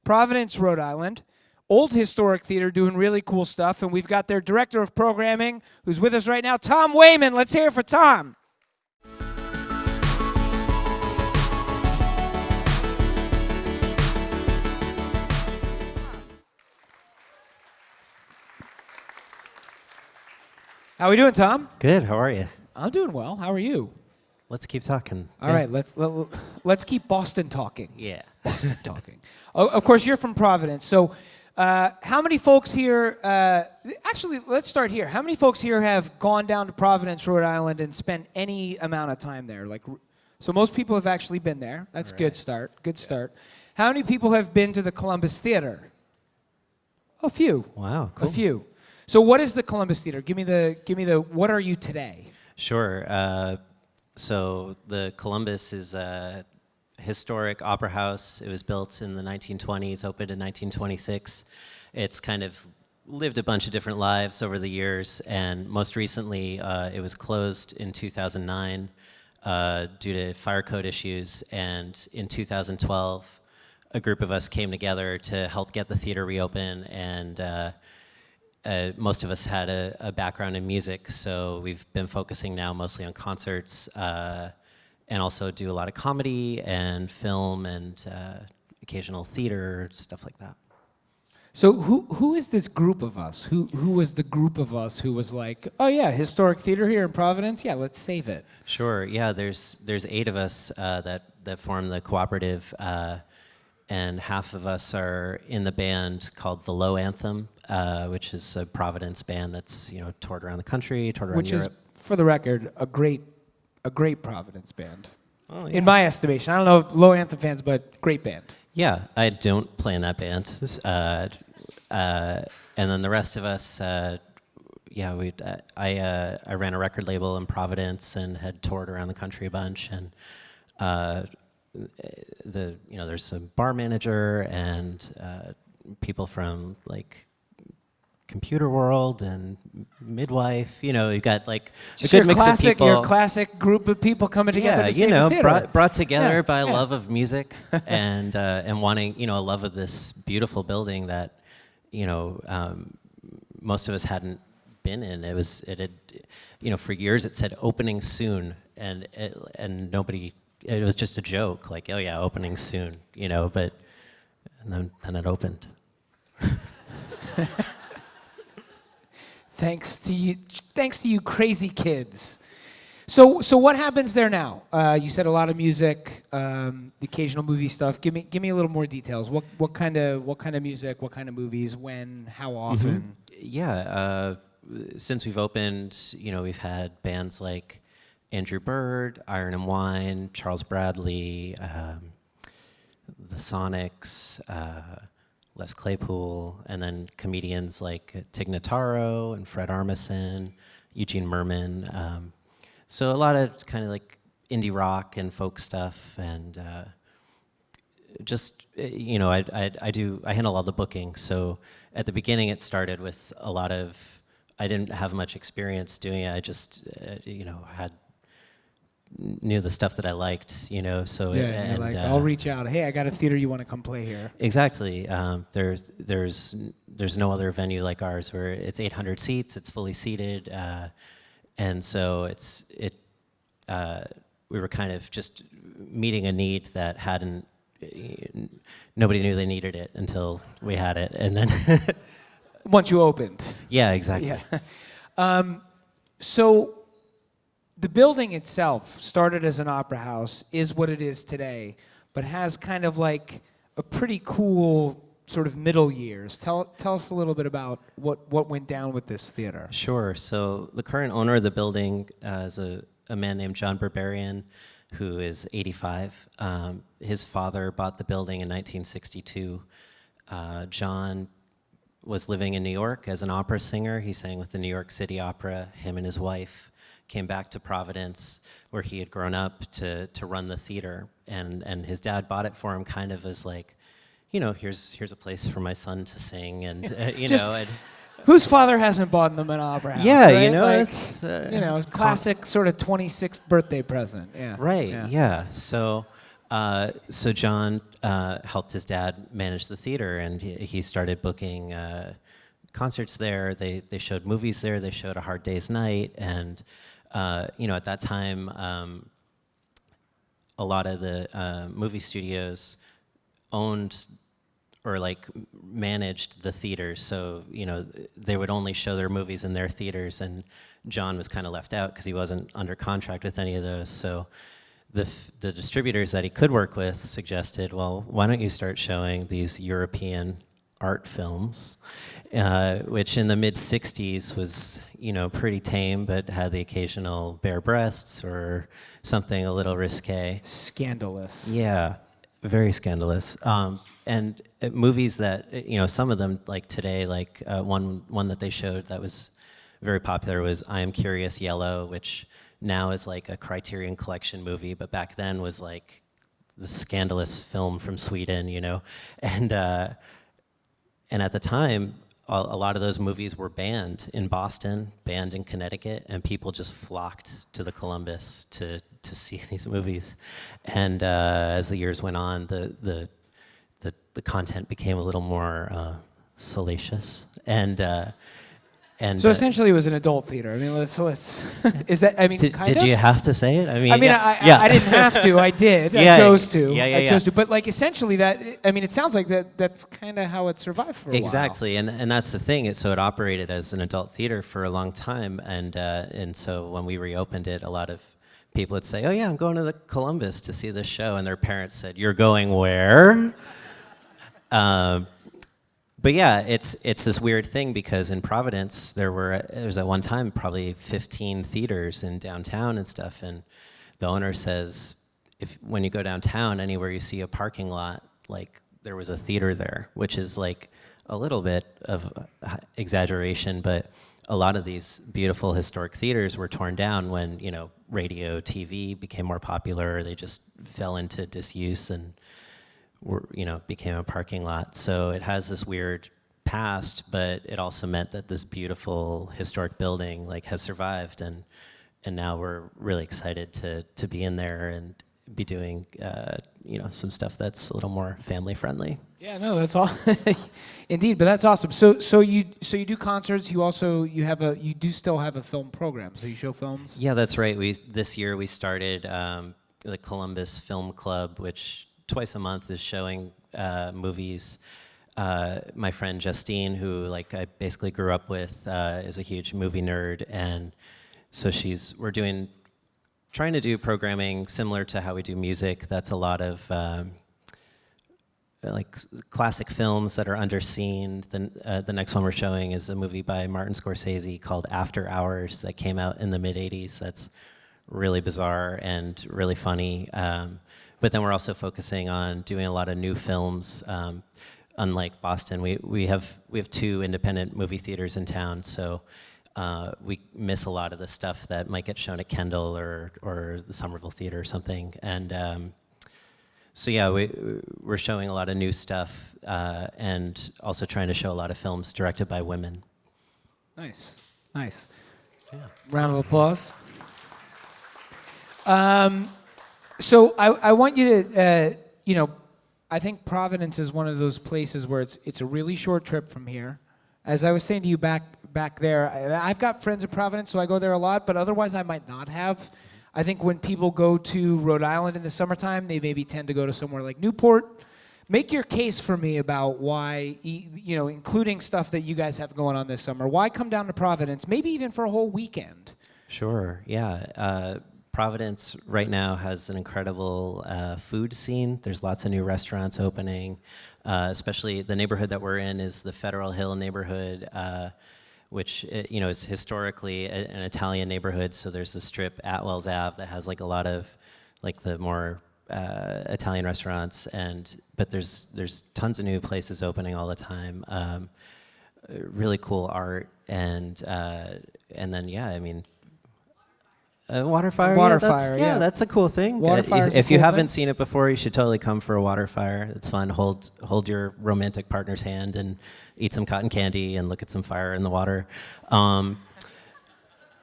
Providence, Rhode Island. Old historic theater doing really cool stuff. And we've got their director of programming who's with us right now, Tom Weyman. Let's hear it for Tom. How we doing, Tom? Good. How are you? I'm doing well. How are you? Let's keep talking. All right, let's keep Boston talking. Yeah. Boston talking. Oh, of course, you're from Providence. So how many folks here, actually, let's start here. How many folks here have gone down to Providence, Rhode Island, and spent any amount of time there? So most people have actually been there. That's good start. Good start. How many people have been to the Columbus Theater? A few. Wow, cool. A few. So what is the Columbus Theater? Give me the. What are you today? Sure. So the Columbus is a historic opera house. It was built in the 1920s, opened in 1926. It's kind of lived a bunch of different lives over the years, and most recently it was closed in 2009 due to fire code issues. And in 2012, a group of us came together to help get the theater reopen, and most of us had a background in music, so we've been focusing now mostly on concerts, and also do a lot of comedy and film and occasional theater, stuff like that. So who is this group of us? Who was the group of us who was like, oh yeah, historic theater here in Providence? Yeah, let's save it. Sure. Yeah. There's 8 of us that form the cooperative, and half of us are in the band called the Low Anthem, which is a Providence band that's toured around the country, toured around Europe. Which is, for the record, a great Providence band. Oh, yeah. In my estimation. I don't know Low Anthem fans, but great band. Yeah, I don't play in that band. And then the rest of us, I ran a record label in Providence and had toured around the country a bunch. And there's a bar manager and people from like Computer World and Midwife. You've got like a good mix of people. Your classic group of people coming together to save the theater. brought together by a love of music and wanting, a love of this beautiful building that, most of us hadn't been in. For years it said opening soon, and nobody. It was just a joke, like, oh yeah, opening soon, but and then it opened. Thanks to you crazy kids. So what happens there now? You said a lot of music, the occasional movie stuff. Give me a little more details. What kind of music? What kind of movies? When? How often? Mm-hmm. Yeah, since we've opened, we've had bands like Andrew Bird, Iron and Wine, Charles Bradley, the Sonics, Les Claypool, and then comedians like Tig Notaro and Fred Armisen, Eugene Merman. So a lot of kind of like indie rock and folk stuff, and I handle all the booking. So at the beginning, it started with a lot of. I didn't have much experience doing it. I just had knew the stuff that I liked, you know. So Yeah, and you're like, I'll reach out. Hey, I got a theater. You want to come play here? Exactly. There's no other venue like ours where it's 800 seats. It's fully seated, and so we were kind of just meeting a need that hadn't. Nobody knew they needed it until we had it, and then Once you opened. yeah, exactly. Yeah. So the building itself started as an opera house, is what it is today, but has kind of like a pretty cool sort of middle years. Tell us a little bit about what went down with this theater. Sure. So the current owner of the building is a man named John Berberian, who is 85. His father bought the building in 1962. John was living in New York as an opera singer. He sang with the New York City Opera. Him and his wife came back to Providence, where he had grown up, to run the theater. And his dad bought it for him kind of as like, you know, here's a place for my son to sing, and you Just- know. And, Whose father hasn't bought them an opera house? yeah, right? you know, Like, it's it's classic sort of 26th birthday present. Yeah. Right. Yeah. So John helped his dad manage the theater, and he started booking concerts there. They showed movies there. They showed A Hard Day's Night, and at that time, a lot of the movie studios owned or like managed the theaters, so they would only show their movies in their theaters, and John was kind of left out because he wasn't under contract with any of those. So the distributors that he could work with suggested, well, why don't you start showing these European art films, which in the mid '60s was pretty tame, but had the occasional bare breasts or something a little risque. Scandalous. Yeah. Very scandalous, and movies that some of them, like today, like one that they showed that was very popular was I Am Curious Yellow, which now is like a Criterion Collection movie, but back then was like the scandalous film from Sweden, and at the time, a lot of those movies were banned in Boston, banned in Connecticut, and people just flocked to the Columbus to see these movies. And as the years went on, the content became a little more salacious. And So essentially, it was an adult theater. I mean, let's. Is that? I mean, did you have to say it? I mean, I didn't have to. I did. Yeah, I chose to. yeah, I chose to. But like, essentially, it sounds like that's kind of how it survived for a while. Exactly, and that's the thing. So it operated as an adult theater for a long time, and so when we reopened it, a lot of people would say, "Oh yeah, I'm going to the Columbus to see this show," and their parents said, "You're going where?" But yeah, it's this weird thing because in Providence there was at one time probably 15 theaters in downtown and stuff, and the owner says when you go downtown, anywhere you see a parking lot, like there was a theater there, which is like a little bit of exaggeration, but a lot of these beautiful historic theaters were torn down when radio, TV became more popular. They just fell into disuse and became a parking lot. So it has this weird past, but it also meant that this beautiful historic building has survived, and now we're really excited to be in there and be doing some stuff that's a little more family friendly. Yeah, no, that's all. Indeed, but that's awesome. So you do concerts. You do still have a film program. So you show films. Yeah, that's right. This year we started the Columbus Film Club, which twice a month is showing movies. My friend Justine, who I basically grew up with, is a huge movie nerd, and so we're trying to do programming similar to how we do music. That's a lot of classic films that are underseen. The next one we're showing is a movie by Martin Scorsese called After Hours that came out in the mid '80s. That's really bizarre and really funny. But then we're also focusing on doing a lot of new films. Unlike Boston, we have 2 independent movie theaters in town, so we miss a lot of the stuff that might get shown at Kendall or the Somerville Theater or something. And so yeah, we're showing a lot of new stuff and also trying to show a lot of films directed by women. Nice. Yeah. Round of applause. So I want you to, I think Providence is one of those places where it's a really short trip from here. As I was saying to you back there, I've got friends in Providence, so I go there a lot, but otherwise I might not have. I think when people go to Rhode Island in the summertime, they maybe tend to go to somewhere like Newport. Make your case for me about why, including stuff that you guys have going on this summer. Why come down to Providence, maybe even for a whole weekend? Sure, yeah. Providence right now has an incredible food scene. There's lots of new restaurants opening, especially the neighborhood that we're in is the Federal Hill neighborhood, which is historically an Italian neighborhood. So there's the strip Atwell's Ave that has like a lot of like the more Italian restaurants, but there's tons of new places opening all the time. Really cool art, and then water fire. That's a cool thing. Water fire. If you haven't seen it before, you should totally come for a water fire. It's fun. Hold your romantic partner's hand and eat some cotton candy and look at some fire in the water, and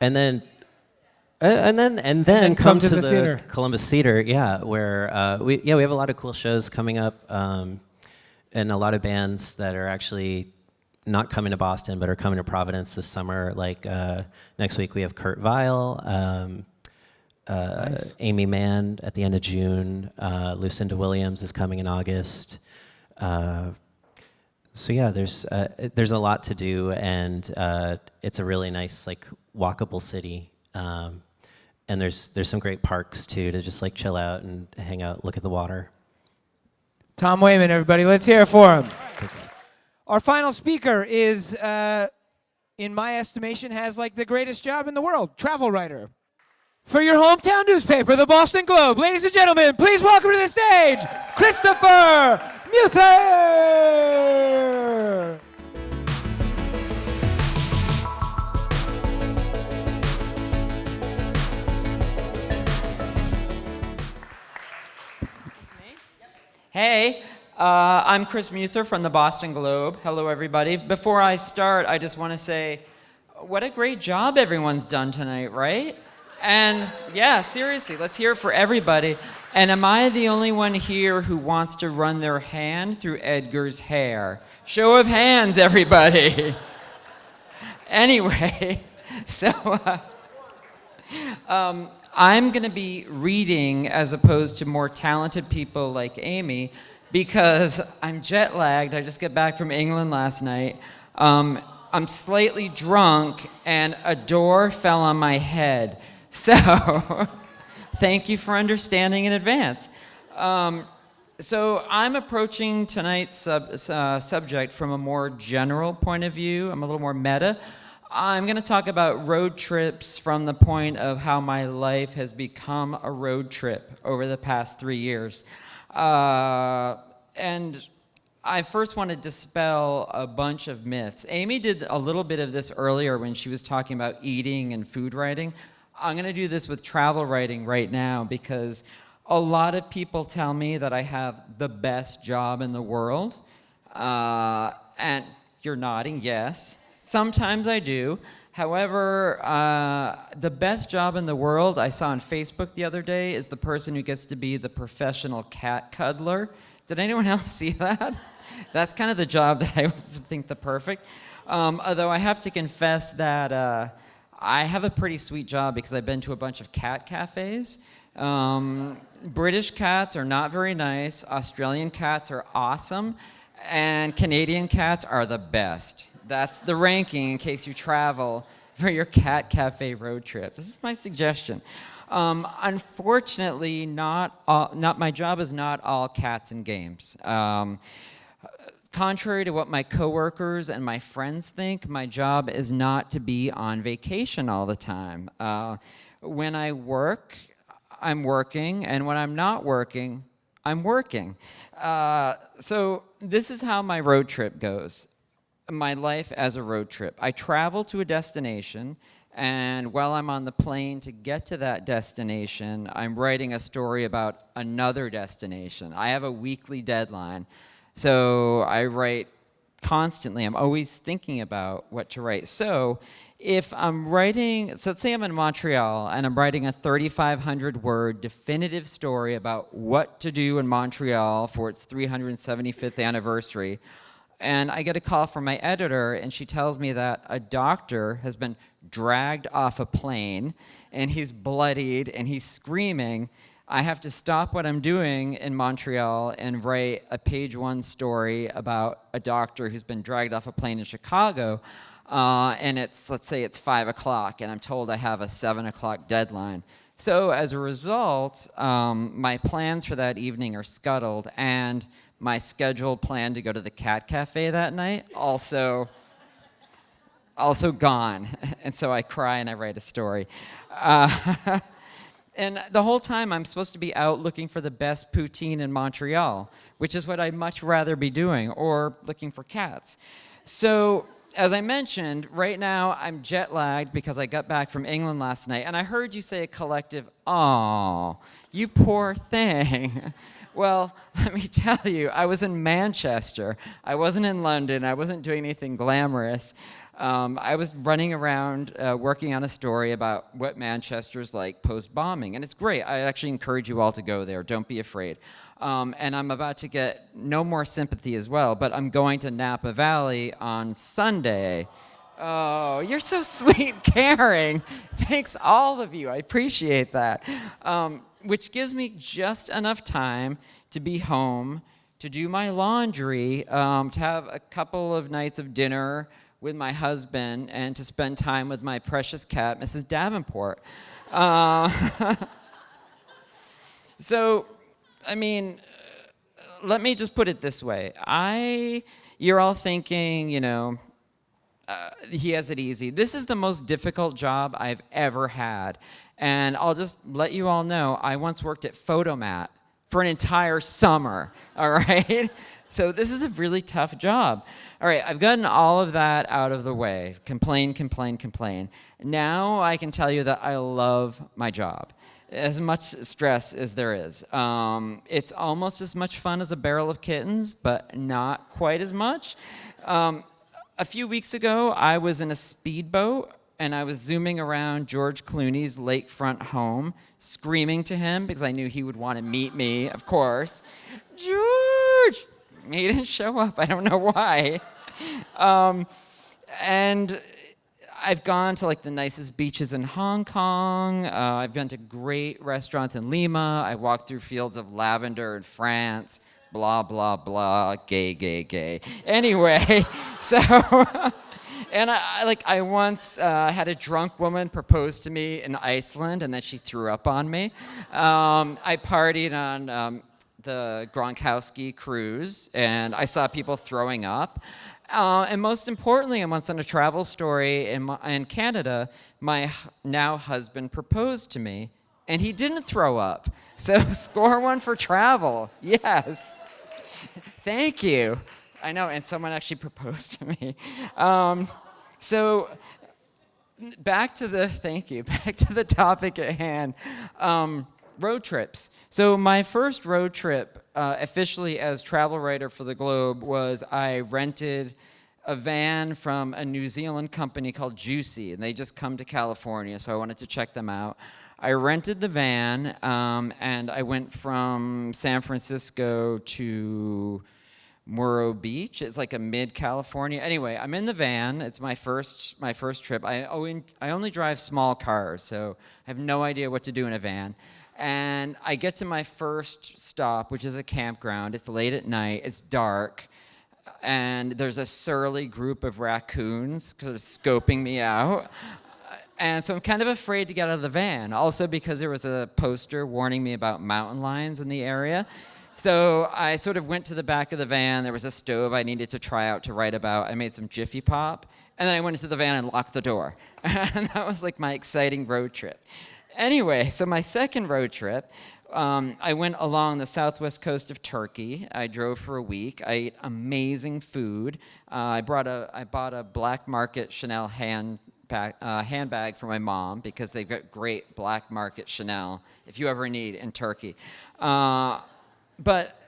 then come to the theater. Columbus Theater. Yeah, where we have a lot of cool shows coming up, and a lot of bands that are actually not coming to Boston, but are coming to Providence this summer. Like next week, we have Kurt Vile, Nice. Amy Mann at the end of June. Lucinda Williams is coming in August. So yeah, there's a lot to do, and it's a really nice like walkable city. And there's some great parks too to just like chill out and hang out, look at the water. Tom Weyman, everybody, let's hear it for him. Thanks. Our final speaker is, in my estimation, has like the greatest job in the world, travel writer. For your hometown newspaper, the Boston Globe. Ladies and gentlemen, please welcome to the stage, Christopher Muther. Hey, I'm Chris Muther from the Boston Globe. Hello, everybody. Before I start, I just want to say, what a great job everyone's done tonight, right? And yeah, seriously, let's hear it for everybody. And am I the only one here who wants to run their hand through Edgar's hair? Show of hands, everybody. Anyway, so I'm going to be reading as opposed to more talented people like Amy because I'm jet lagged. I just got back from England last night. I'm slightly drunk and a door fell on my head. So thank you for understanding in advance. So I'm approaching tonight's subject from a more general point of view. I'm a little more meta. I'm going to talk about road trips from the point of how my life has become a road trip over the past 3 years. And I first want to dispel a bunch of myths. Amy did a little bit of this earlier when she was talking about eating and food writing. I'm going to do this with travel writing right now because a lot of people tell me that I have the best job in the world. And you're nodding, yes. Sometimes I do. However, the best job in the world I saw on Facebook the other day is the person who gets to be the professional cat cuddler. Did anyone else see that? That's kind of the job that I think the perfect. Although I have to confess that I have a pretty sweet job because I've been to a bunch of cat cafes. British cats are not very nice. Australian cats are awesome. And Canadian cats are the best. That's the ranking in case you travel for your cat cafe road trip. This is my suggestion. Unfortunately, not my job is not all cats and games. Contrary to what my coworkers and my friends think, my job is not to be on vacation all the time. When I work, I'm working, and when I'm not working, I'm working. So this is how my road trip goes. My life as a road trip. I travel to a destination, and while I'm on the plane to get to that destination, I'm writing a story about another destination. I have a weekly deadline. So I write constantly. I'm always thinking about what to write. So if I'm writing, so let's say I'm in Montreal and I'm writing a 3,500 word definitive story about what to do in Montreal for its 375th anniversary, and I get a call from my editor and she tells me that a doctor has been dragged off a plane and he's bloodied and he's screaming, I have to stop what I'm doing in Montreal and write a page 1 story about a doctor who's been dragged off a plane in Chicago. And let's say it's 5 o'clock, and I'm told I have a 7 o'clock deadline. So as a result, my plans for that evening are scuttled, and my scheduled plan to go to the cat cafe that night also gone. And so I cry and I write a story. And the whole time I'm supposed to be out looking for the best poutine in Montreal, which is what I'd much rather be doing, or looking for cats. So, as I mentioned, right now I'm jet lagged because I got back from England last night, and I heard you say a collective, "Aw, you poor thing." Well, let me tell you, I was in Manchester. I wasn't in London. I wasn't doing anything glamorous. I was running around working on a story about what Manchester's like post-bombing, and it's great. I actually encourage you all to go there. Don't be afraid. And I'm about to get no more sympathy as well, but I'm going to Napa Valley on Sunday. Oh, you're so sweet and caring. Thanks, all of you. I appreciate that. Which gives me just enough time to be home, to do my laundry, to have a couple of nights of dinner with my husband, and to spend time with my precious cat, Mrs. Davenport. So, I mean, let me just put it this way. You're all thinking, he has it easy. This is the most difficult job I've ever had. And I'll just let you all know, I once worked at Photomat for an entire summer, all right? So this is a really tough job. All right, I've gotten all of that out of the way. Complain. Now I can tell you that I love my job. As much stress as there is. It's almost as much fun as a barrel of kittens, but not quite as much. A few weeks ago, I was in a speedboat, and I was zooming around George Clooney's lakefront home, screaming to him because I knew he would want to meet me, of course. George! He didn't show up. I don't know why. And I've gone to like the nicest beaches in Hong Kong. I've been to great restaurants in Lima. I walked through fields of lavender in France. Blah, blah, blah. Gay. Anyway, so... And I once had a drunk woman propose to me in Iceland, and then she threw up on me. I partied on the Gronkowski cruise, and I saw people throwing up. And most importantly, I once on a travel story in Canada, my now husband proposed to me, and he didn't throw up. So score one for travel. Yes. Thank you. I know, and someone actually proposed to me. So back to the topic at hand. Road trips. So my first road trip, officially as travel writer for the Globe, was I rented a van from a New Zealand company called Juicy, and they just come to California, so I wanted to check them out. I rented the van, and I went from San Francisco to Muro Beach. It's like a mid-California. Anyway, I'm in the van. It's my first trip. I only drive small cars, so I have no idea what to do in a van. And I get to my first stop, which is a campground. It's late at night. It's dark. And there's a surly group of raccoons sort of scoping me out. And so I'm kind of afraid to get out of the van. Also because there was a poster warning me about mountain lions in the area. So I sort of went to the back of the van. There was a stove I needed to try out to write about. I made some Jiffy Pop. And then I went into the van and locked the door. And that was like my exciting road trip. Anyway, so my second road trip, I went along the southwest coast of Turkey. I drove for a week. I ate amazing food. I bought a black market Chanel handbag for my mom because they've got great black market Chanel if you ever need in Turkey. But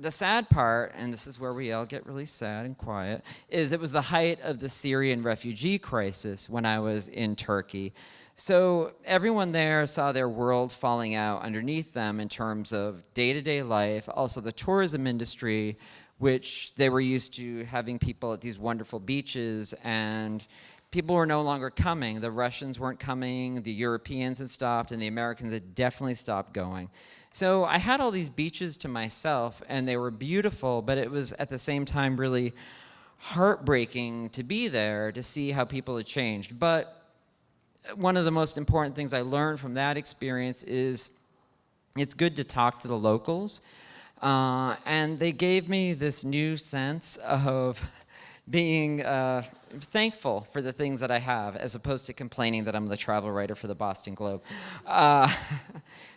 the sad part, and this is where we all get really sad and quiet, is it was the height of the Syrian refugee crisis when I was in Turkey. So everyone there saw their world falling out underneath them in terms of day-to-day life, also the tourism industry, which they were used to having people at these wonderful beaches, and people were no longer coming. The Russians weren't coming, the Europeans had stopped, and the Americans had definitely stopped going. So I had all these beaches to myself, and they were beautiful, but it was at the same time really heartbreaking to be there to see how people had changed. But one of the most important things I learned from that experience is it's good to talk to the locals. And they gave me this new sense of being thankful for the things that I have, as opposed to complaining that I'm the travel writer for the Boston Globe.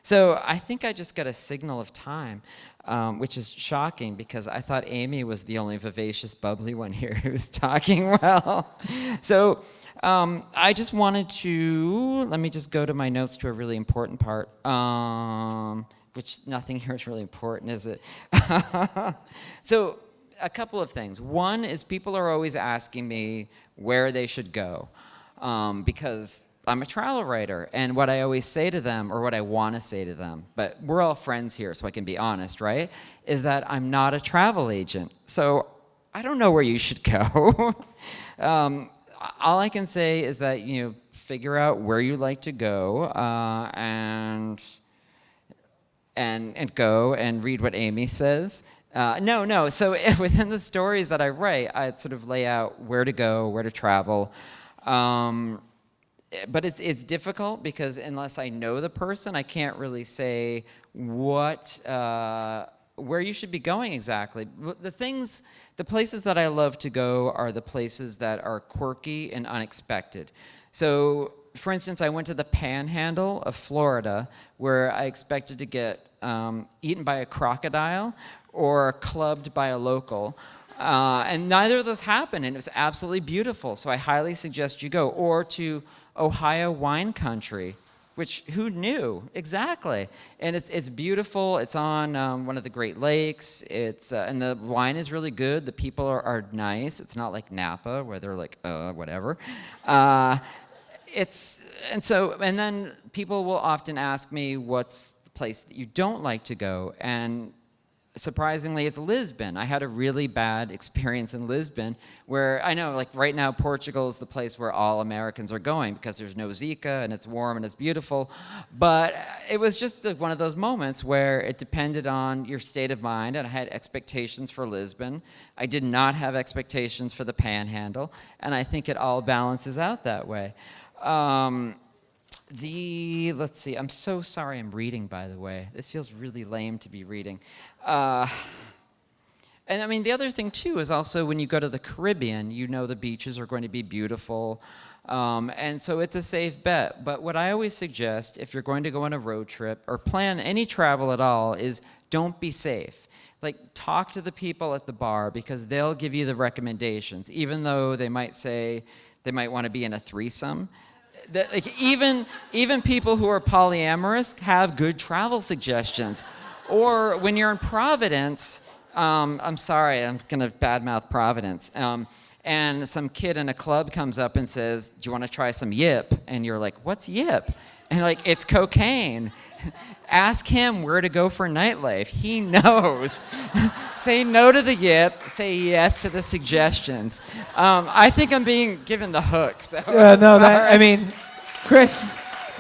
So I think I just got a signal of time, which is shocking because I thought Amy was the only vivacious, bubbly one here who was talking well. So I just wanted to, let me just go to my notes to a really important part, which nothing here is really important, is it? So a couple of things. One is people are always asking me where they should go because I'm a travel writer, and what I always say to them, or what I want to say to them, but we're all friends here, so I can be honest, right, is that I'm not a travel agent. So I don't know where you should go. All I can say is that, you know, figure out where you like to go and go and read what Amy says. No. So within the stories that I write, I sort of lay out where to go, where to travel. But it's difficult because unless I know the person, I can't really say where you should be going exactly. The places that I love to go are the places that are quirky and unexpected. So, for instance, I went to the Panhandle of Florida, where I expected to get eaten by a crocodile or clubbed by a local. And neither of those happened, and it was absolutely beautiful. So I highly suggest you go. Or to Ohio wine country, which who knew? Exactly. And it's beautiful. It's on one of the Great Lakes. And the wine is really good. The people are nice. It's not like Napa where they're like, whatever. And then people will often ask me, what's the place that you don't like to go? And surprisingly, it's Lisbon. I had a really bad experience in Lisbon where I know, like right now, Portugal is the place where all Americans are going because there's no Zika and it's warm and it's beautiful. But it was just one of those moments where it depended on your state of mind, and I had expectations for Lisbon. I did not have expectations for the Panhandle, and I think it all balances out that way. Let's see, I'm so sorry I'm reading, by the way. This feels really lame to be reading. And I mean, the other thing too is also when you go to the Caribbean, you know the beaches are going to be beautiful. And so it's a safe bet. But what I always suggest if you're going to go on a road trip or plan any travel at all is don't be safe. Like, talk to the people at the bar because they'll give you the recommendations, even though they might say they might want to be in a threesome. Like even people who are polyamorous have good travel suggestions. Or when you're in Providence, I'm sorry, I'm going to badmouth Providence, and some kid in a club comes up and says, do you want to try some yip? And you're like, what's yip? And like, it's cocaine. Ask him where to go for nightlife. He knows. Say no to the yip. Say yes to the suggestions. I think I'm being given the hook. So Chris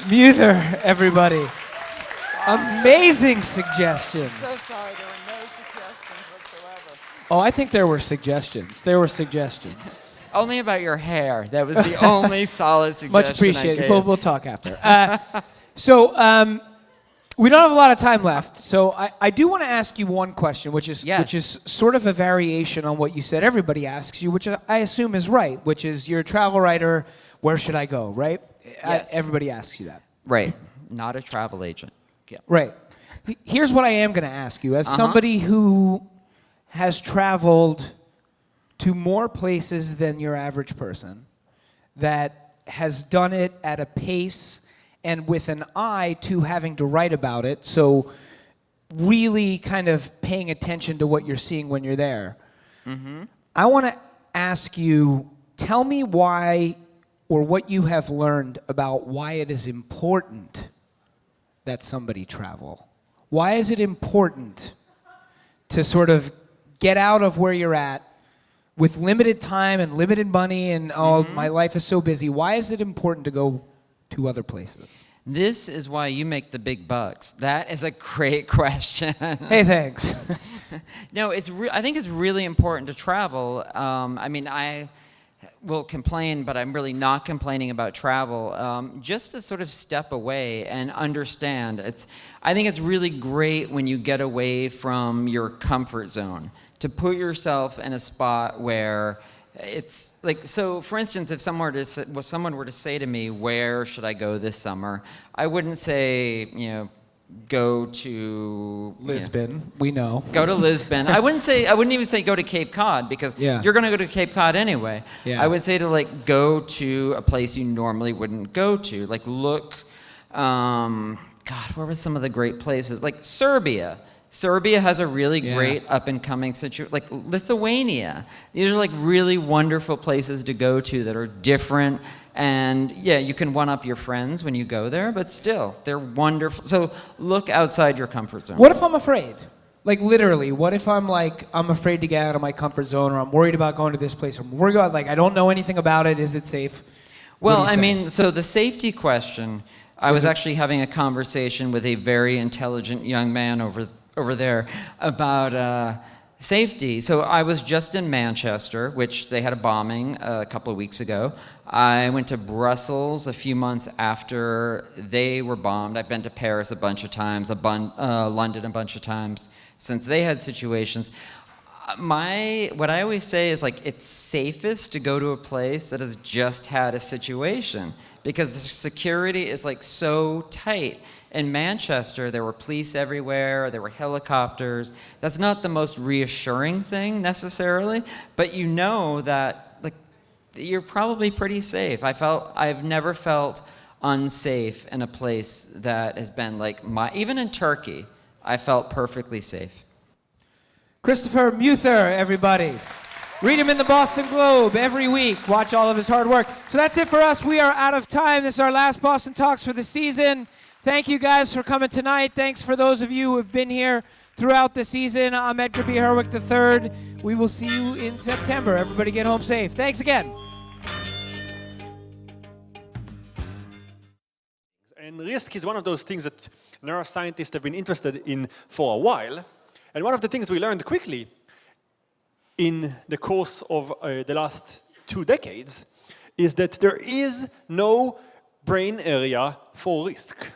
Muther, everybody. Amazing suggestions. So sorry, there were no suggestions whatsoever. Oh, I think there were suggestions. Only about your hair. That was the only solid suggestion. Much appreciated. We'll talk after. We don't have a lot of time left, so I do want to ask you one question, which is sort of a variation on what you said everybody asks you, which I assume is right, which is you're a travel writer, where should I go, right? Yes. Everybody asks you that. Right. Not a travel agent. Yeah. Right. Here's what I am going to ask you. As somebody who has traveled to more places than your average person, that has done it at a pace and with an eye to having to write about it. So really kind of paying attention to what you're seeing when you're there. I want to ask you, tell me why or what you have learned about why it is important that somebody travel. Why is it important to sort of get out of where you're at with limited time and limited money and my life is so busy? Why is it important to go to other places? This is why you make the big bucks. That is a great question. Hey, thanks. No, I think it's really important to travel. I mean, I will complain, but I'm really not complaining about travel. Just to sort of step away and understand. I think it's really great when you get away from your comfort zone, to put yourself in a spot where it's like, so for instance, if someone were to say to me, where should I go this summer? I wouldn't say, go to Lisbon, we know. Go to Lisbon. I wouldn't even say go to Cape Cod, because you're going to go to Cape Cod anyway. Yeah. I would say to go to a place you normally wouldn't go to. Look, God, where were some of the great places? Like Serbia. Serbia has a really great up-and-coming situation. Like Lithuania. These are really wonderful places to go to that are different. And you can one-up your friends when you go there, but still, they're wonderful. So look outside your comfort zone. What if I'm afraid? Like literally, what if I'm afraid to get out of my comfort zone, or I'm worried about going to this place, or I'm worried about, I don't know anything about it, is it safe? Well, I mean, so the safety question, I was actually having a conversation with a very intelligent young man over there about safety. So I was just in Manchester, which they had a bombing a couple of weeks ago. I went to Brussels a few months after they were bombed. I've been to Paris a bunch of times, London a bunch of times since they had situations. What I always say is it's safest to go to a place that has just had a situation, because the security is so tight. In Manchester, there were police everywhere, there were helicopters. That's not the most reassuring thing necessarily, but you know that you're probably pretty safe. I've never felt unsafe in a place that has been even in Turkey, I felt perfectly safe. Christopher Muther, everybody. Read him in the Boston Globe every week. Watch all of his hard work. So that's it for us. We are out of time. This is our last Boston Talks for the season. Thank you guys for coming tonight. Thanks for those of you who have been here throughout the season. I'm Edgar B. Herwick III. We will see you in September. Everybody get home safe. Thanks again. And risk is one of those things that neuroscientists have been interested in for a while. And one of the things we learned quickly in the course of the last 2 decades is that there is no brain area for risk.